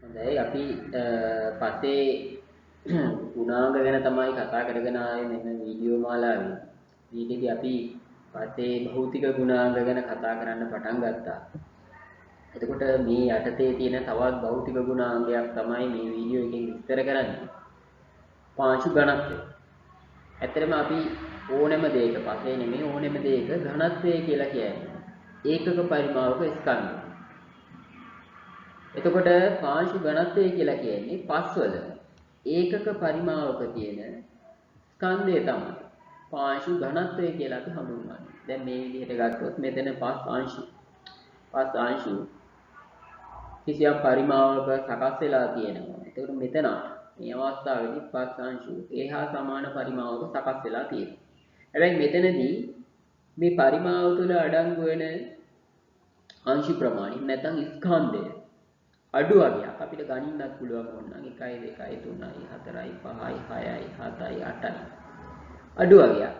හොඳයි අපි පස්සේ ගුණාංග ගැන තමයි කතා කරගෙන ආවේ මෙන්න වීඩියෝ මාලාවේ. ඊටදී අපි පස්සේ භෞතික ගුණාංග ගැන කතා කරන්න පටන් ගත්තා. එතකොට මේ යටතේ තියෙන තවත් භෞතික ගුණාංගයක් තමයි මේ වීඩියෝ එකෙන් විස්තර කරන්නේ. පාංශු ඝනත්වය. ඇත්තටම අපි ඕනෑම දෙයක පස්සේ නෙමෙයි ඕනෑම දෙයක ඝනත්වය කියලා කියන්නේ. ඒකක පරිමාවක ස්කන්ධය. එතකොට පාංශු ඝනත්වය කියලා කියන්නේ පස්වල ඒකක පරිමාවක තියෙන ස්කන්ධය තමයි පාංශු ඝනත්වය කියලා අපි හඳුන්වන්නේ. දැන් මේ විදිහට ගත්තොත් මෙතන පස් අංශු කිසියම් පරිමාවක සකස් වෙලා තියෙනවා. එතකොට මෙතන මේ අවස්ථාවේදී පස් අංශු ඒහා සමාන පරිමාවක සකස් වෙලා තියෙනවා. හැබැයි මෙතනදී මේ පරිමාව තුළ අඩංගු වෙන අංශු ප්‍රමාණය නැත්නම් ස්කන්ධය අඩු වගේක් අපිට ගණින්නත් පුළුවන් වුණා 1 2 3 4 5 6 7 8යි අඩු වගේක්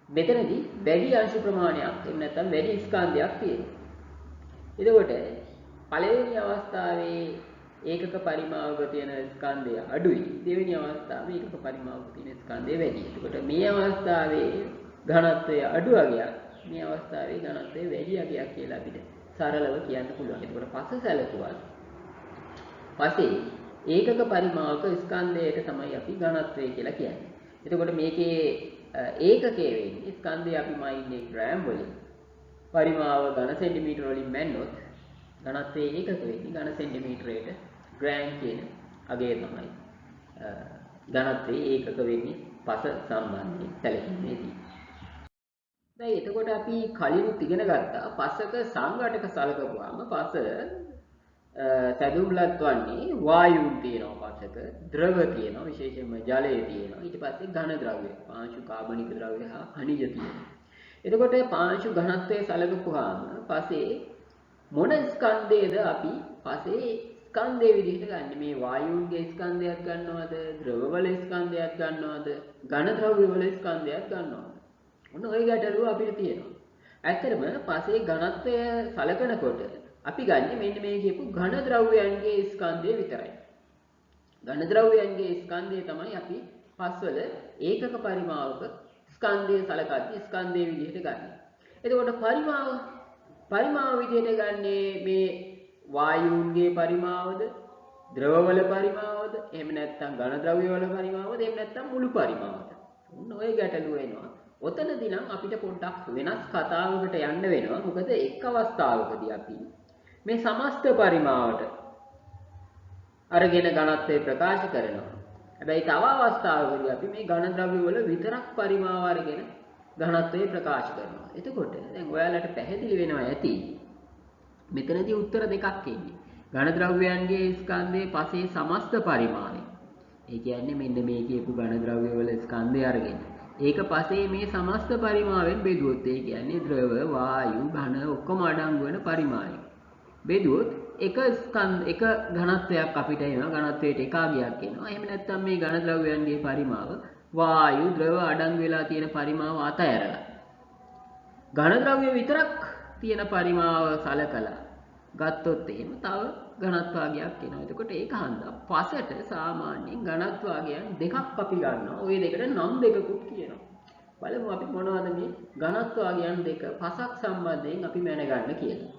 මෙතනදී වැඩි අංශු ප්‍රමාණයක් එහෙම නැත්නම් වැඩි ස්කන්ධයක් තියෙනවා. එතකොට පළවෙනි අවස්ථාවේ ඒකක පරිමාවක තියෙන ස්කන්ධය අඩුයි. දෙවෙනි අවස්ථාවේ ඒකක පරිමාවක තියෙන ස්කන්ධය වැඩි. එතකොට මේ අවස්ථාවේ ඝනත්වය අඩු වගේක් මේ අවස්ථාවේ ඝනත්වය වැඩි වගේක් කියලා අපිට සරලව කියන්න පුළුවන්. එතකොට පස්ස සැලකුවා. පස්සේ ඒකක පරිමාවක ස්කන්ධයට තමයි අපි ඝනත්වය කියලා කියන්නේ. එතකොට මේකේ ඒකකයේ වෙන්නේ ස්කන්ධය අපි මයින්නේ ග්‍රෑම් වලින්. පරිමාව ඝන සෙන්ටිමීටර වලින් මැන්නොත් ඝනත්වයේ ඒකක වෙන්නේ ඝන සෙන්ටිමීටරයට ග්‍රෑම් කියන අගය තමයි. ඝනත්වයේ ඒකක වෙන්නේ පස සම්බන්ධයෙන් සැලකීමේදී. දැන් එතකොට අපි කලිනුත් ඉගෙන ගත්තා පසක සංඝටක සලකපුවාම පස සැදුම්ලත් වන්නේ වායුන් තියෙනවා පසක ද්‍රව තියෙනවා විශේෂයෙන්ම ජලය තියෙනවා ඊට පස්සේ ඝන ද්‍රව්‍ය පාංශු කාබනික ද්‍රව්‍ය හා khනිජ තියෙනවා. එතකොට පාංශු ඝනත්වයේ සලකපුවාම පසේ මොන ස්කන්ධයේද අපි පසේ ස්කන්ධයේ විදිහට ගන්න මේ වායුන්ගේ ස්කන්ධයක් ගන්නවද ද්‍රවවල ස්කන්ධයක් ගන්නවද ඝන ද්‍රව්‍ය වල ස්කන්ධයක් ගන්නවද ඔන්න ওই ගැටලුව අපිට තියෙනවා. ඇත්තටම පස්සේ ඝනත්වය සලකනකොට අපි ගන්නේ මෙන්න මේ කියපු ඝන ද්‍රව්‍යයන්ගේ ස්කන්ධය විතරයි. ඝන ද්‍රව්‍යයන්ගේ ස්කන්ධය තමයි අපි පස්වල ඒකක පරිමාවක ස්කන්ධය සලකද්දී ස්කන්ධයේ විදිහට ගන්න. එතකොට පරිමාව විදිහට ගන්නේ මේ වායුන්ගේ පරිමාවද ද්‍රවවල පරිමාවද එහෙම නැත්නම් ඝන ද්‍රව්‍යවල පරිමාවද එහෙම නැත්නම් මුළු පරිමාවද. ඔන්න ওই ගැටලුව එනවා. ඔතනදී නම් අපිට පොඩ්ඩක් වෙනස් කතාවකට යන්න වෙනවා. මොකද එක් අවස්ථාවකදී අපි මේ සමස්ත පරිමාවට අරගෙන ඝනත්වය ප්‍රකාශ කරනවා. හැබැයි තව අවස්ථාවකදී අපි මේ ඝන ද්‍රව්‍ය වල විතරක් පරිමාව අරගෙන ඝනත්වය ප්‍රකාශ කරනවා. එතකොට දැන් ඔයාලට පැහැදිලි වෙනවා ඇති. මෙතනදී උත්තර දෙකක් එන්නේ. ඝන ද්‍රව්‍යයන්ගේ ස්කන්ධයේ පසේ සමස්ත පරිමාණය. ඒ කියන්නේ මෙන්න මේ කියපු ඝන ද්‍රව්‍ය වල ස්කන්ධය අරගෙන ඒක පස්සේ මේ සමස්ත පරිමාවෙන් බෙදුවොත් ඒ කියන්නේ ද්‍රව වායු ඝන ඔක්කොම අඩංගු වෙන පරිමාණය. බෙදුවොත් එක ඝනත්වයක් අපිට එනවා ඝනත්වයට එකාගයක් එනවා. එහෙම නැත්නම් මේ ඝන ද්‍රව්‍යයන්ගේ පරිමාව වායු ද්‍රව අඩංගු වෙලා තියෙන පරිමාව අතහැරලා ඝන ද්‍රව්‍ය විතරක් තියෙන පරිමාව සලකලා ගත්තොත් එහෙම තව ඝනත්වාගයක් එනවා. එතකොට ඒක හන්දා පසට සාමාන්‍යයෙන් ඝනත්වාගයන් දෙකක් අපි ගන්නවා. ওই දෙකට නම් දෙකකුත් කියනවා. බලමු අපි මොනවද මේ ඝනත්වාගයන් දෙක පසක් සම්බන්ධයෙන් අපි මැනගන්න කියලා.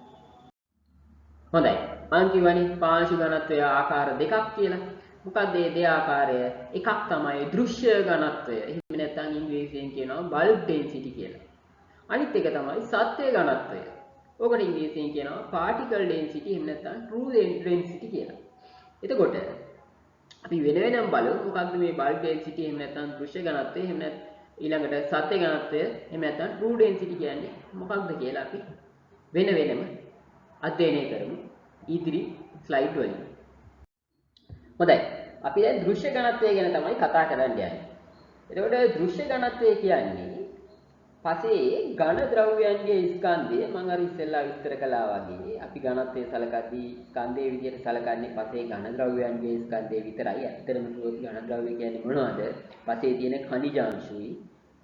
හොඳයි. මම කියවනේ පාංශු ඝනත්වය ආකාර දෙකක් කියලා. මොකක්ද මේ දෙක ආකාරය? එකක් තමයි දෘශ්‍ය ඝනත්වය. එහෙම නැත්නම් ඉංග්‍රීසියෙන් කියනවා බල්බ් ඩෙන්සිටි කියලා. අනිත් එක තමයි සත්‍ය ඝනත්වය. ඔකට ඉංග්‍රීසියෙන් කියනවා particle density එහෙම නැත්නම් true density කියලා. එතකොට අපි වෙන වෙනම බලමු මොකක්ද මේ bulk density එහෙම නැත්නම් දෘශ්‍ය ඝනත්වය එහෙම නැත්නම් ඊළඟට සත්‍ය ඝනත්වය එහෙම නැත්නම් true density කියන්නේ මොකක්ද කියලා අපි වෙන වෙනම අධ්‍යයනය කරමු ඉදිරි ස්ලයිඩ් වලින්. හොඳයි. අපි දැන් දෘශ්‍ය ඝනත්වය ගැන තමයි කතා කරන්න යන්නේ. එතකොට දෘශ්‍ය ඝනත්වය කියන්නේ පසේ ඝන ද්‍රව්‍යයන්ගේ ස්කන්ධය මම අර ඉස්සෙල්ලා විස්තර කළා වගේ අපි ඝනත්වයේ සලකද්දී ස්කන්ධයේ විදිහට සලකන්නේ පසේ ඝන ද්‍රව්‍යයන්ගේ ස්කන්ධය විතරයි. ඇත්තටම කිව්වොත් ඝන ද්‍රව්‍ය කියන්නේ මොනවද? පසේ තියෙන khනිජාංශුයි,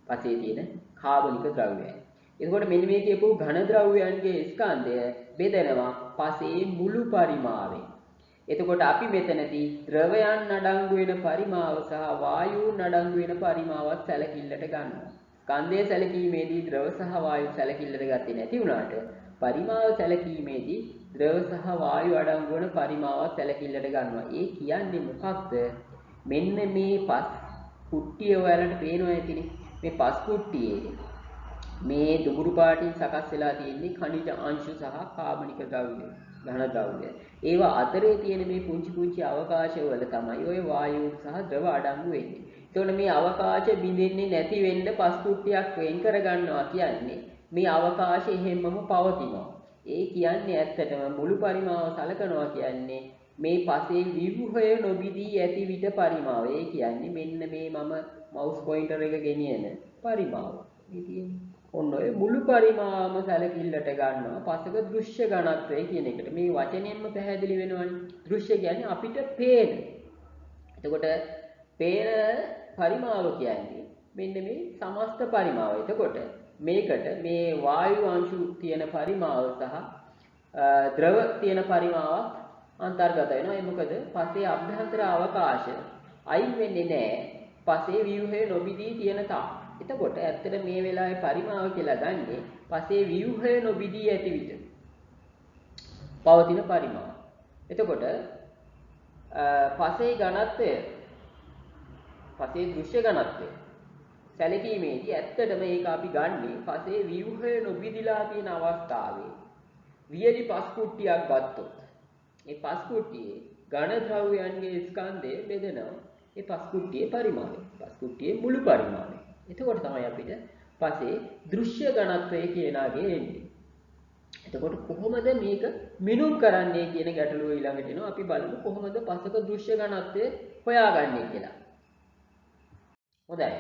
පසේ තියෙන කාබනික ද්‍රව්‍යයයි. එතකොට මෙන්න මේ කියපු ඝන ද්‍රව්‍යයන්ගේ ස්කන්ධය බෙදෙනවා පසේ මුළු පරිමාවෙන්. එතකොට අපි මෙතනදී ද්‍රවයන් නඩංගු වෙන පරිමාව සහ වායූන් නඩංගු වෙන පරිමාවත් සැලකිල්ලට ගන්නවා. ස්කන්ධයේ සැලකීමේදී ද්‍රව සහ වායු සැලකිල්ලට ගත්තේ නැති වුණාට පරිමාව සැලකීමේදී ද්‍රව සහ වායු අඩංගු වන පරිමාවත් සැලකිල්ලට ගන්නවා. ඒ කියන්නේ මොකක්ද? මෙන්න මේ පස් කුට්ටිය ඔයාලට පේනවා ඇතිනේ. මේ පස් කුට්ටියේ මේ දුඹුරු පාටින් සකස් වෙලා තියෙන්නේ ඛනිජ අංශු සහ කාබනික ද්‍රව්‍ය, ඝන ද්‍රව්‍ය. ඒවා අතරේ තියෙන මේ පුංචි පුංචි අවකාශවල තමයි ওই වායු සහ ද්‍රව අඩංගු වෙන්නේ. එතකොට මේ අවකාශ බිඳෙන්නේ නැති වෙන්න පස් කුට්ටියක් වෙන් කර ගන්නවා කියන්නේ මේ අවකාශය හැමම පවතිනවා. ඒ කියන්නේ ඇත්තටම මුළු පරිමාව සලකනවා කියන්නේ මේ පසේ විවෘහය නොබිදී ඇති විට පරිමාව. ඒ කියන්නේ මෙන්න මේ මම මවුස් පොයින්ටර් එක ගෙනියන පරිමාව. මේ තියෙන්නේ. ඔන්න ඔය මුළු පරිමාවම සැලකිල්ලට ගන්නවා පසක දෘශ්‍ය ඝනත්වය කියන එකට. මේ වචනයෙන්ම පැහැදිලි වෙනවනේ. දෘශ්‍ය කියන්නේ අපිට පේන. එතකොට පේන පරිමාව කියන්නේ මෙන්න මේ සමස්ත පරිමාව. එතකොට මේකට මේ වායු අංශු තියෙන පරිමාව සහ ද්‍රව තියෙන පරිමාවක් අන්තර්ගත වෙනවා. ඒ මොකද පසේ අභ්‍යන්තර අවකාශ අයින් වෙන්නේ නැහැ. පසේ ව්‍යුහය නොබිදී තියෙන තාක්. එතකොට ඇත්තට මේ වෙලාවේ පරිමාව කියලා ගන්නෙ පසේ ව්‍යුහය නොබිදී ඇති විට පවතින පරිමාව. එතකොට පසේ ඝනත්වය, පසේ දෘශ්‍ය ඝනත්වය සැලකීමේදී ඇත්තටම මේක අපි ගන්නෙ පසේ ව්‍යුහය නොබිදිලා තියෙන අවස්ථාවේ වියලි පස් කුට්ටියක් ගත්තොත් මේ පස් කුට්ටියේ ඝන ද්‍රව්‍යයන්ගේ ස්කන්ධය බෙදෙනවා ඒ පස් කුට්ටියේ පරිමාණය, පස් කුට්ටියේ මුළු පරිමාණය. එතකොට තමයි අපිට පසේ දෘශ්‍ය ඝනත්වය කියනාගේ එන්නේ. එතකොට කොහොමද මේක මිනුම් කරන්නේ කියන ගැටලුව ඊළඟට එනවා. අපි බලමු කොහොමද පසක දෘශ්‍ය ඝනත්වය හොයාගන්නේ කියලා. හොඳයි.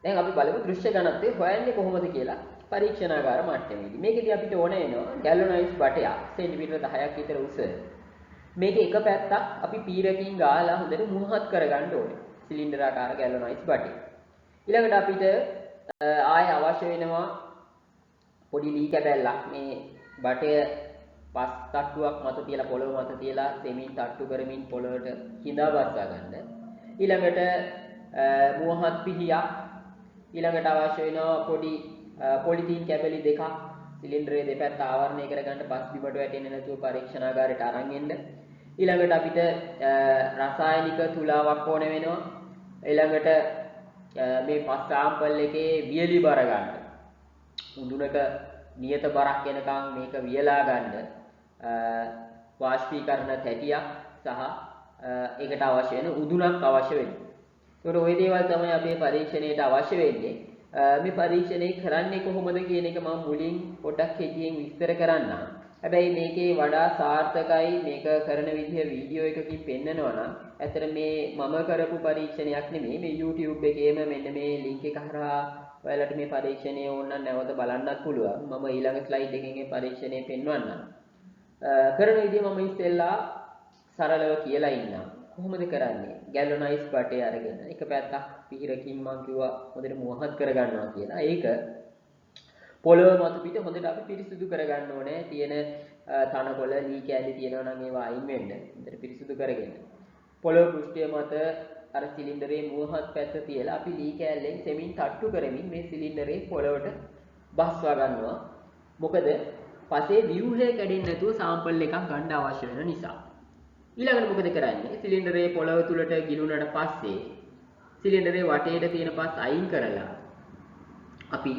දැන් අපි බලමු දෘශ්‍ය ඝනත්වය හොයන්නේ කොහොමද කියලා පරීක්ෂණාගාර මට්ටමේදී. මේකෙදී අපිට ඕන වෙනවා ගැලොනයිස් බටයක් සෙන්ටිමීටර 10ක් විතර උස. මේක එක පැත්තක් අපි පීරකින් ගාලා හොඳට මුවහත් කරගන්න ඕනේ. සිලින්ඩර් ආකාර ගැලොනයිස් බටේ. ඊළඟට අපිට ආය අවශ්‍ය වෙනවා පොඩි ලී කැබැල්ලක්. මේ බටය පස් තට්ටුවක් මත තියලා පොළොව මත තියලා දෙමින් තට්ටු කරමින් පොළොවට හිඳා බස්සා ගන්න. ඊළඟට මුවහත් පිහියක්. ඊළඟට අවශ්‍ය වෙනවා පොඩි පොලිතීන් කැබලි දෙකක් සිලින්ඩරයේ දෙපැත්ත ආවරණය කරගන්න පස් බිමට වැටෙන්නේ නැතුව පරීක්ෂණාගාරයට අරන් එන්න. ඊළඟට අපිට රසායනික තුලාවක් ඕන වෙනවා. ඊළඟට මේ පස් සාම්පල් එකේ වියලි බර ගන්න. උඳුනක නියත බරක් එනකන් මේක වියලා ගන්න වාෂ්පීකරණ තැටියක් සහ ඒකට අවශ්‍ය වෙන උඳුනක් අවශ්‍ය වෙනවා. ඒකට ওই දේවල් තමයි අපේ පරීක්ෂණයට අවශ්‍ය වෙන්නේ. මේ පරීක්ෂණය කරන්නේ කොහොමද කියන එක මම මුලින් පොඩ්ඩක් කෙටියෙන් විස්තර කරන්නම්. හැබැයි මේකේ වඩා සාර්ථකයි මේක කරන විදිහ වීඩියෝ එකකින් පෙන්නනවා නම් ඇත්තට මේ මම කරපු පරීක්ෂණයක් නෙමෙයි. මේ YouTube එකේම මෙන්න මේ link එක හරහා ඔයාලට මේ පරීක්ෂණය ඕනනම් නැවත බලන්නත් පුළුවන්. මම ඊළඟ slide එකකින් මේ පරීක්ෂණය පෙන්වන්නම්. කරන විදිහ මම ඉස්සෙල්ලා සරලව කියලා ඉන්නම්. කොහොමද කරන්නේ? ගැලොනයිස් බටේ අරගෙන එක පැත්තක් පිහිරකින් මම කිව්වා හොඳට මුවහත් කරගන්නවා කියලා. ඒක පොළොව මත පිට හොඳට අපි පිරිසිදු කරගන්න ඕනේ. තියෙන තනකොළ ලී කැලි තියෙනවා නම් ඒවා අයින් වෙන්න. හොඳට පිරිසිදු කරගෙන. පොළොව පෘෂ්ඨය මත අර සිලින්ඩරේ මුවහත් පැත්ත තියලා අපි ලී කැලෙන් සෙමින් තට්ටු කරමින් මේ සිලින්ඩරේ පොළොවට බස්වා ගන්නවා. මොකද පසේ ව්‍යුහය කැඩෙන්නේ නැතුව සාම්පල් එකක් ගන්න අවශ්‍ය වෙන නිසා. ඊළඟට මොකද කරන්නේ? සිලින්ඩරේ පොළොව තුලට ගිලුණාට පස්සේ සිලින්ඩරේ වටේට තියෙන පස් අයින් කරලා අපි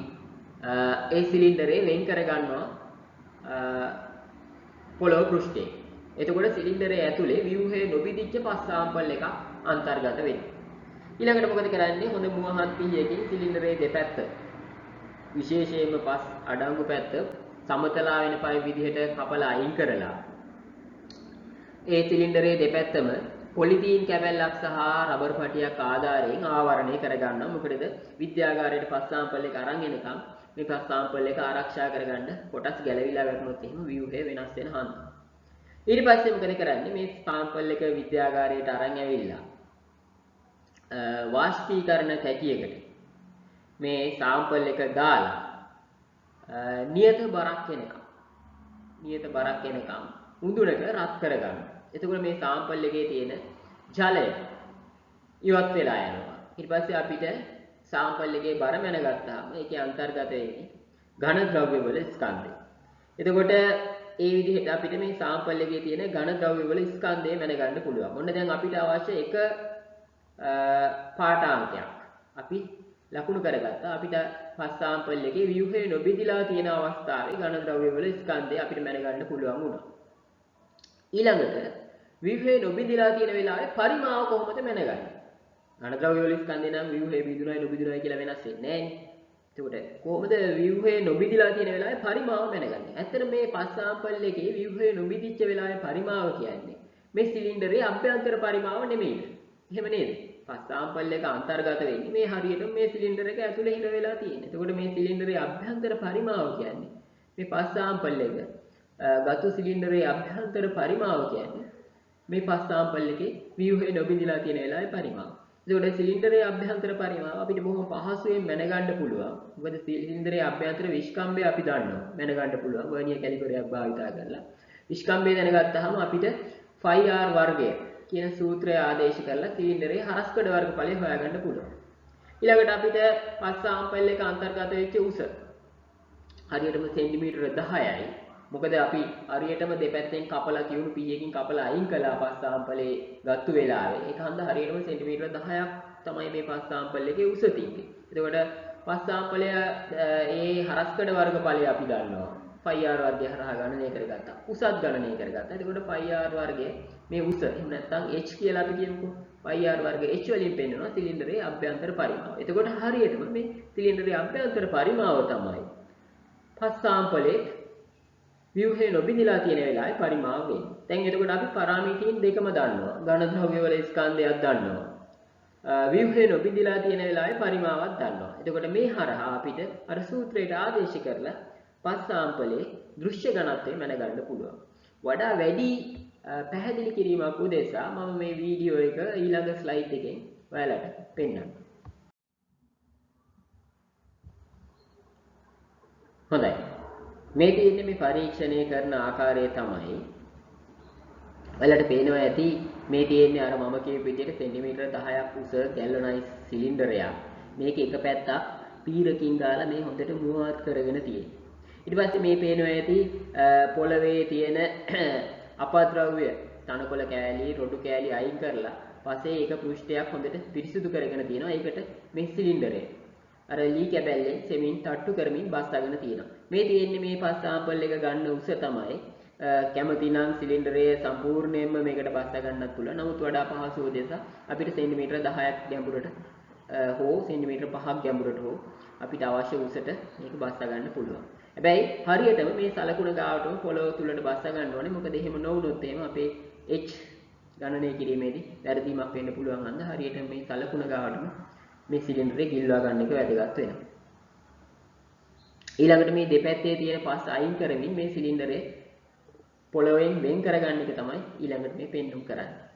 ඒ සිලින්ඩරේ වෙන් කර ගන්නවා පොළොව පෘෂ්ඨයේ. එතකොට සිලින්ඩරේ ඇතුලේ ව්‍යුහයේ නොබිදිච්ච පස් සාම්පල් එකක් අන්තර්ගත වෙනවා. ඊළඟට මොකද කරන්නේ? හොඳ මුවහත් පිහියකින් සිලින්ඩරේ දෙපැත්ත විශේෂයෙන්ම පස් අඩංගු පැත්ත සමතලා වෙන පය විදිහට කපලා අයින් කරලා ඒ සිලින්ඩරේ දෙපැත්තම පොලිතීන් කැබැල්ලක් සහ රබර් පටියක් ආධාරයෙන් ආවරණය කරගන්නවා. මොකද විද්‍යාගාරයට පස් සාම්පල් එක අරන් එනකම් මේ පස් සාම්පල් එක ආරක්ෂා කරගන්න කොටස් ගැලවිලා වැටුනොත් එහෙම ව්‍යුහය වෙනස් වෙන හන්දා. ඊට පස්සේ මොකද කරන්නේ? මේ සාම්පල් එක විද්‍යාගාරයට අරන් ඇවිල්ලා වාෂ්පීකරණ තැටියකට මේ සාම්පල් එක දාලා නියත බරක් එනකම් උඳුනක රත් කරගන්න. එතකොට මේ සාම්පල් එකේ තියෙන ජලය ඉවත් වෙලා යනවා. ඊට පස්සේ අපිට සාම්පල් එකේ බර මැනගත්තාම ඒකේ අන්තර්ගත වෙන්නේ ඝන ද්‍රව්‍ය වල ස්කන්ධය. එතකොට ඒ විදිහට අපිට මේ සාම්පල් එකේ තියෙන ඝන ද්‍රව්‍ය වල ස්කන්ධය මැනගන්න පුළුවන්. ඔන්න දැන් අපිට අවශ්‍ය එක පාඨාංකයක් අපි ලකුණු කරගත්තා. අපිට පස් සාම්පල් එකේ ව්‍යුහය නොබෙදිලා තියෙන අවස්ථාවේ ඝන ද්‍රව්‍ය වල ස්කන්ධය අපිට මැනගන්න පුළුවන් වුණා. ඊළඟට ව්‍යුහය නොබෙදිලා තියෙන වෙලාවේ පරිමාව කොහොමද මැනගන්නේ? ඝන ද්‍රව්‍ය වල ස්කන්ධය නම් ව්‍යුහය බිඳුනයි නොබිඳුනයි කියලා වෙනස් වෙන්නේ නැහැ. එතකොට කොහොමද ව්‍යුහය නොබිඳිලා තියෙන වෙලාවේ පරිමාව මැනගන්නේ? ඇත්තට මේ පස් සාම්පල් එකේ ව්‍යුහය නොබිඳිච්ච වෙලාවේ පරිමාව කියන්නේ මේ සිලින්ඩරේ අභ්‍යන්තර පරිමාව නෙමෙයිද? එහෙම නේද? පස් සාම්පල් එක අන්තර්ගත වෙන්නේ මේ හරියට මේ සිලින්ඩර් එක ඇතුලේ හිර වෙලා තියෙන්නේ. එතකොට මේ සිලින්ඩරේ අභ්‍යන්තර පරිමාව කියන්නේ මේ පස් සාම්පල් එක ගතු සිලින්ඩරේ අභ්‍යන්තර පරිමාව කියන්නේ මේ පස් සාම්පල් එකේ ව්‍යුහය නොබිඳිලා තියෙන වෙලාවේ පරිමාව. එතකොට සිලින්ඩරයේ අභ්‍යන්තර පරිමාව අපිට බොහොම පහසුවෙන් මැනගන්න පුළුවන්. මොකද සිලින්ඩරයේ අභ්‍යන්තර විස්කම්භය අපි දන්නවා. මැනගන්න පුළුවන් වර්නියර් කැලිපරයක් භාවිත කරලා. විස්කම්භය දැනගත්තාම අපිට ϕr වර්ගය කියන සූත්‍රය ආදේශ කරලා සිලින්ඩරයේ හරස්කඩ වර්ගඵලය හොයාගන්න පුළුවන්. ඊළඟට අපිට පස් සාම්පල් එක අන්තර්ගත වෙච්ච උස හරියටම සෙන්ටිමීටර 10යි. මොකද අපි හරියටම දෙපැත්තෙන් කපලා කියුණු පීයකින් කපලා අයින් කළා පස් සාම්පලේ ගත්තු වෙලාවේ. ඒක හන්ද හරියටම සෙන්ටිමීටර 10ක් තමයි මේ පස් සාම්පල් එකේ උස තියෙන්නේ. එතකොට පස් සාම්පලය ඒ හරස්කඩ වර්ගඵලය අපි දන්නවා. ϕr වර්ගය හරහා ගණනය කරගත්තා. උසත් ගණනය කරගත්තා. එතකොට ϕr වර්ගය මේ උස එහෙම නැත්නම් h කියලා අපි කියමුකෝ. ϕr වර්ගය h වලින් පෙන්වනවා සිලින්ඩරයේ අභ්‍යන්තර පරිමාව. එතකොට හරියටම මේ සිලින්ඩරයේ අභ්‍යන්තර පරිමාව තමයි පස් සාම්පලේ ව්‍යුහය නොබිඳිලා තියෙන වෙලාවේ පරිමාව වෙන්නේ. දැන් එතකොට අපි පාරාමීටර් දෙකම දන්නවා. ඝන ද්‍රව්‍ය වල ස්කන්ධයක් දන්නවා. ව්‍යුහය නොබිඳිලා තියෙන වෙලාවේ පරිමාවක් දන්නවා. එතකොට මේ හරහා අපිට අර සූත්‍රයට ආදේශ කරලා පස් සාම්පලේ දෘශ්‍ය ඝනත්වය මැනගන්න පුළුවන්. වඩා වැඩි පැහැදිලි කිරීමක් උදෙසා මම මේ වීඩියෝ එක ඊළඟ ස්ලයිඩ් එකෙන් ඔයාලට පෙන්නන්නම්. හොඳයි. මේ තියෙන්නේ මේ පරීක්ෂණය කරන ආකාරය තමයි. ඔයාලට පේනවා ඇති මේ තියෙන්නේ අර මම කියපු විදිහට සෙන්ටිමීටර 10ක් උස ගැල්වනයිස් සිලින්ඩරයක්. මේක එක පැත්තක් පීරකින් ගාලා මේ හොඳට මුවහත් කරගෙන තියෙන්නේ. ඊට පස්සේ මේ පේනවා ඇති පොළවේ තියෙන අපද්‍රව්‍ය තනකොළ කෑලි රොඩු කෑලි අයින් කරලා පස්සේ ඒක පෘෂ්ඨයක් හොඳට පිරිසිදු කරගෙන තියෙනවා. ඒකට මේ සිලින්ඩරේ අර ලී කැබැල්ලෙන් සෙමින් තට්ටු කරමින් බස්සගෙන තියෙනවා. මේ තියෙන්නේ මේ පස් සාම්පල් එක ගන්න උස තමයි. කැමති නම් සිලින්ඩරයේ සම්පූර්ණයෙන්ම මේකට බස්ස ගන්නත් පුළුවන්. නමුත් වඩා පහසු උදෙසා අපිට සෙන්ටිමීටර 10ක් ගැඹුරට හෝ සෙන්ටිමීටර 5ක් ගැඹුරට හෝ අපිට අවශ්‍ය උසට මේක බස්ස ගන්න පුළුවන්. හැබැයි හරියටම මේ සලකුණ ගාවටම පොළොව තුලට බස්ස ගන්න ඕනේ. මොකද එහෙම නොවුනොත් එහෙම අපේ h ගණනය කිරීමේදී වැරදීමක් වෙන්න පුළුවන්. අන්න හරියට මේ සලකුණ ගාවටම මේ සිලින්ඩරේ ගිල්වා ගන්න එක වැදගත් වෙනවා. ඊළඟට මේ දෙපැත්තේ තියෙන පස් අයින් කරමින් මේ සිලින්ඩරේ පොළොවෙන් වෙන් කරගන්න එක තමයි ඊළඟට මේ පෙන්නුම් කරන්නේ.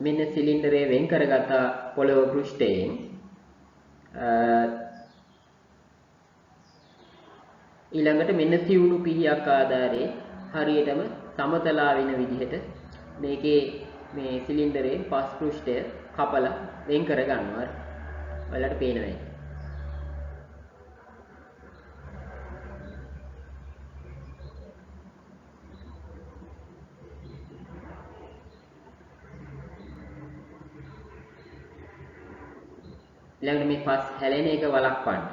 මෙන්න සිලින්ඩරේ වෙන් කරගත පොළොව පෘෂ්ඨයෙන් ඊළඟට මෙන්න සිවුණු පිහියක් ආධාරයේ හරියටම සමතලා වෙන විදිහට මේකේ මේ සිලින්ඩරේ පස් පෘෂ්ඨය කපලා වෙන් කර ගන්නවා. ඔයාලට පේනවා. ඊළඟට මේ පස් හැලෙන එක වළක්වන්න.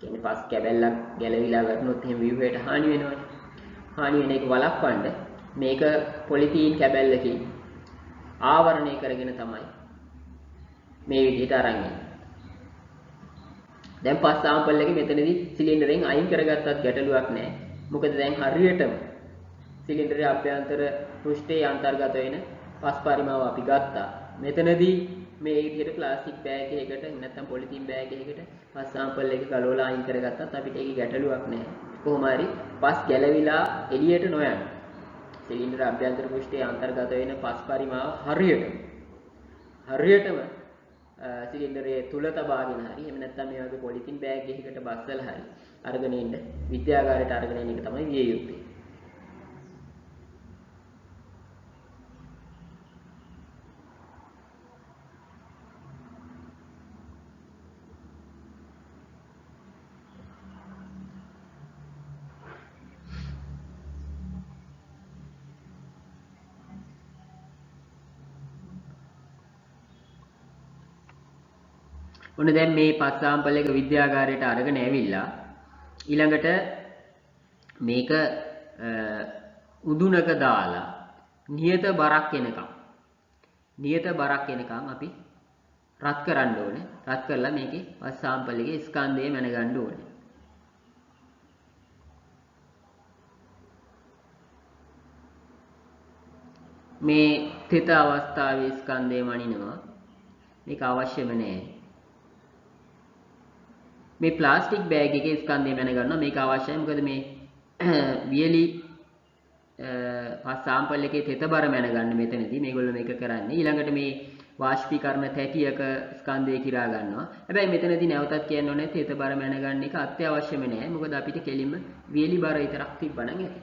කියන්නේ පස් කැබැල්ලක් ගැලවිලා වැටුනොත් එහෙම ව්‍යුහයට හානි වෙනවනේ. හානි වෙන එක වළක්වන්න මේක පොලිතීන් කැබැල්ලකින් ආවරණය කරගෙන තමයි මේ විදිහට අරන් ඉන්නේ. දැන් පස් සාම්පල් එක මෙතනදී සිලින්ඩරෙන් අයින් කරගත්තත් ගැටලුවක් නැහැ. මොකද දැන් හරියටම සිලින්ඩරයේ අභ්‍යන්තර පෘෂ්ඨයේ අන්තර්ගත වෙන පස් පරිමාව අපි ගත්තා. මෙතනදී මේ විදිහට ප්ලාස්ටික් බෑග් එකකට නැත්නම් පොලිතින් බෑග් එකකට පස් සාම්පල් එක ගලවලා අයින් කරගත්තත් අපිට ඒකේ ගැටලුවක් නැහැ. කොහොම හරි පස් ගැලවිලා එළියට නොයන්න. සිලින්ඩර අභ්‍යන්තර පෘෂ්ඨයේ අන්තර්ගත වෙන පස් පරිමාව හරියටම සිලින්ඩරයේ තුල තබාගෙන හරි එහෙම නැත්නම් මේ වගේ පොලිතින් බෑග් එකකට බස්සලා හරි අරගෙන එන්න විද්‍යාගාරයට අරගෙන එන එක තමයි විය යුත්තේ. ඔන්න දැන් මේ පස් සාම්පල් එක විද්‍යාගාරයට අරගෙන ඇවිල්ලා ඊළඟට මේක උදුනක දාලා නියත බරක් එනකම් අපි රත් කරන්න ඕනේ. රත් කරලා මේකේ පස් සාම්පල් එකේ ස්කන්ධය මැනගන්න ඕනේ. මේ තෙත අවස්ථාවේ ස්කන්ධය මනිනවා. මේක අවශ්‍යම නැහැ. මේ ප්ලාස්ටික් බෑග් එකේ ස්කන්ධය මැනගන්නවා. මේක අවශ්‍යයි. මොකද මේ වියලි පස් සාම්පල් එකේ තෙත බර මැනගන්න මෙතනදී මේගොල්ලෝ මේක කරන්නේ. ඊළඟට මේ වාෂ්පීකරණ තැටියක ස්කන්ධය කිරා ගන්නවා. හැබැයි මෙතනදී නැවතත් කියන්න ඕනේ තෙත බර මැනගන්න එක අත්‍යවශ්‍යම නැහැ. මොකද අපිට කෙලින්ම වියලි බර විතරක් තිබ්බනම් ඇති.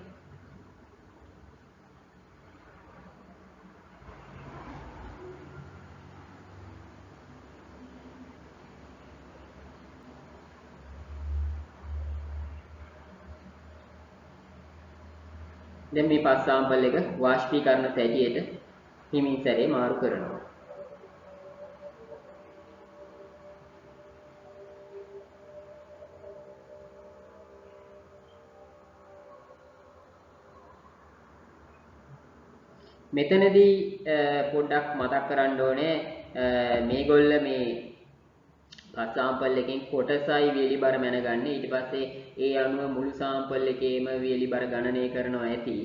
දැන් මේ පස් සාම්පල් එක වාෂ්පීකරණ තැටියට හිමින් සැරේ මාරු කරනවා. මෙතනදී පොඩ්ඩක් මතක් කරන්න ඕනේ මේගොල්ල මේ පස් සාම්පල් එකෙන් කොටසයි වියලි බර මැනගන්නේ. ඊට පස්සේ ඒ අනුව මුළු සාම්පල් එකේම වියලි බර ගණනය කරනවා ඇති.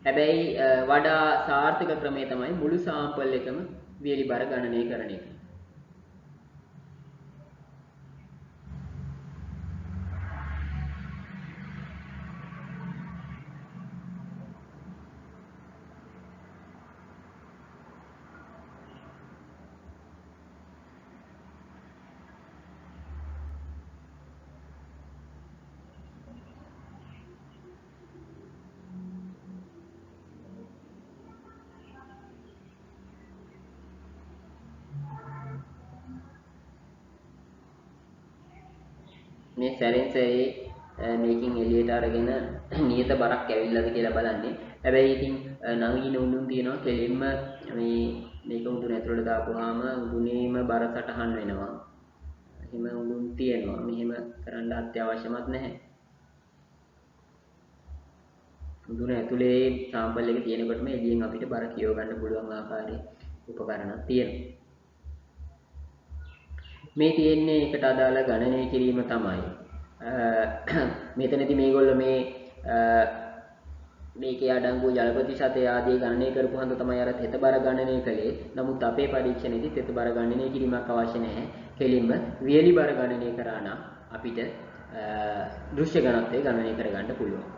හැබැයි වඩා සාර්ථක ක්‍රමය තමයි මුළු සාම්පල් එකම වියලි බර ගණනය කරන එක. මේ සැරෙන් සැරේ මේකින් එළියට අරගෙන නියත බරක් ඇවිල්ලාද කියලා බලන්නේ. හැබැයි ඉතින් නවීන උඳුන් තියෙනවා කෙලින්ම මේක උඳුන ඇතුළට දාපුවාම උඳුනේම බර සටහන් වෙනවා. එහෙම උඳුන් තියෙනවා. මෙහෙම කරන්න අත්‍යවශ්‍යමත් නැහැ. උඳුන ඇතුලේ සාම්පල් එක තියෙනකොටම එළියෙන් අපිට බර කියව ගන්න පුළුවන් ආකාරයේ උපකරණක් තියෙනවා. මේ තියෙන්නේ එකට අදාළ ගණනය කිරීම තමයි. මෙතනදී මේගොල්ලෝ මේකේ අඩංගු ජල ප්‍රතිශතය ආදී ගණනය කරපුවහම තමයි අර තෙත බර ගණනය කළේ. නමුත් අපේ පරීක්ෂණයේදී තෙත බර ගණනය කිරීමක් අවශ්‍ය නැහැ. කෙලින්ම වියලි බර ගණනය කරා නම් අපිට දෘශ්‍ය ඝනත්වය ගණනය කරගන්න පුළුවන්.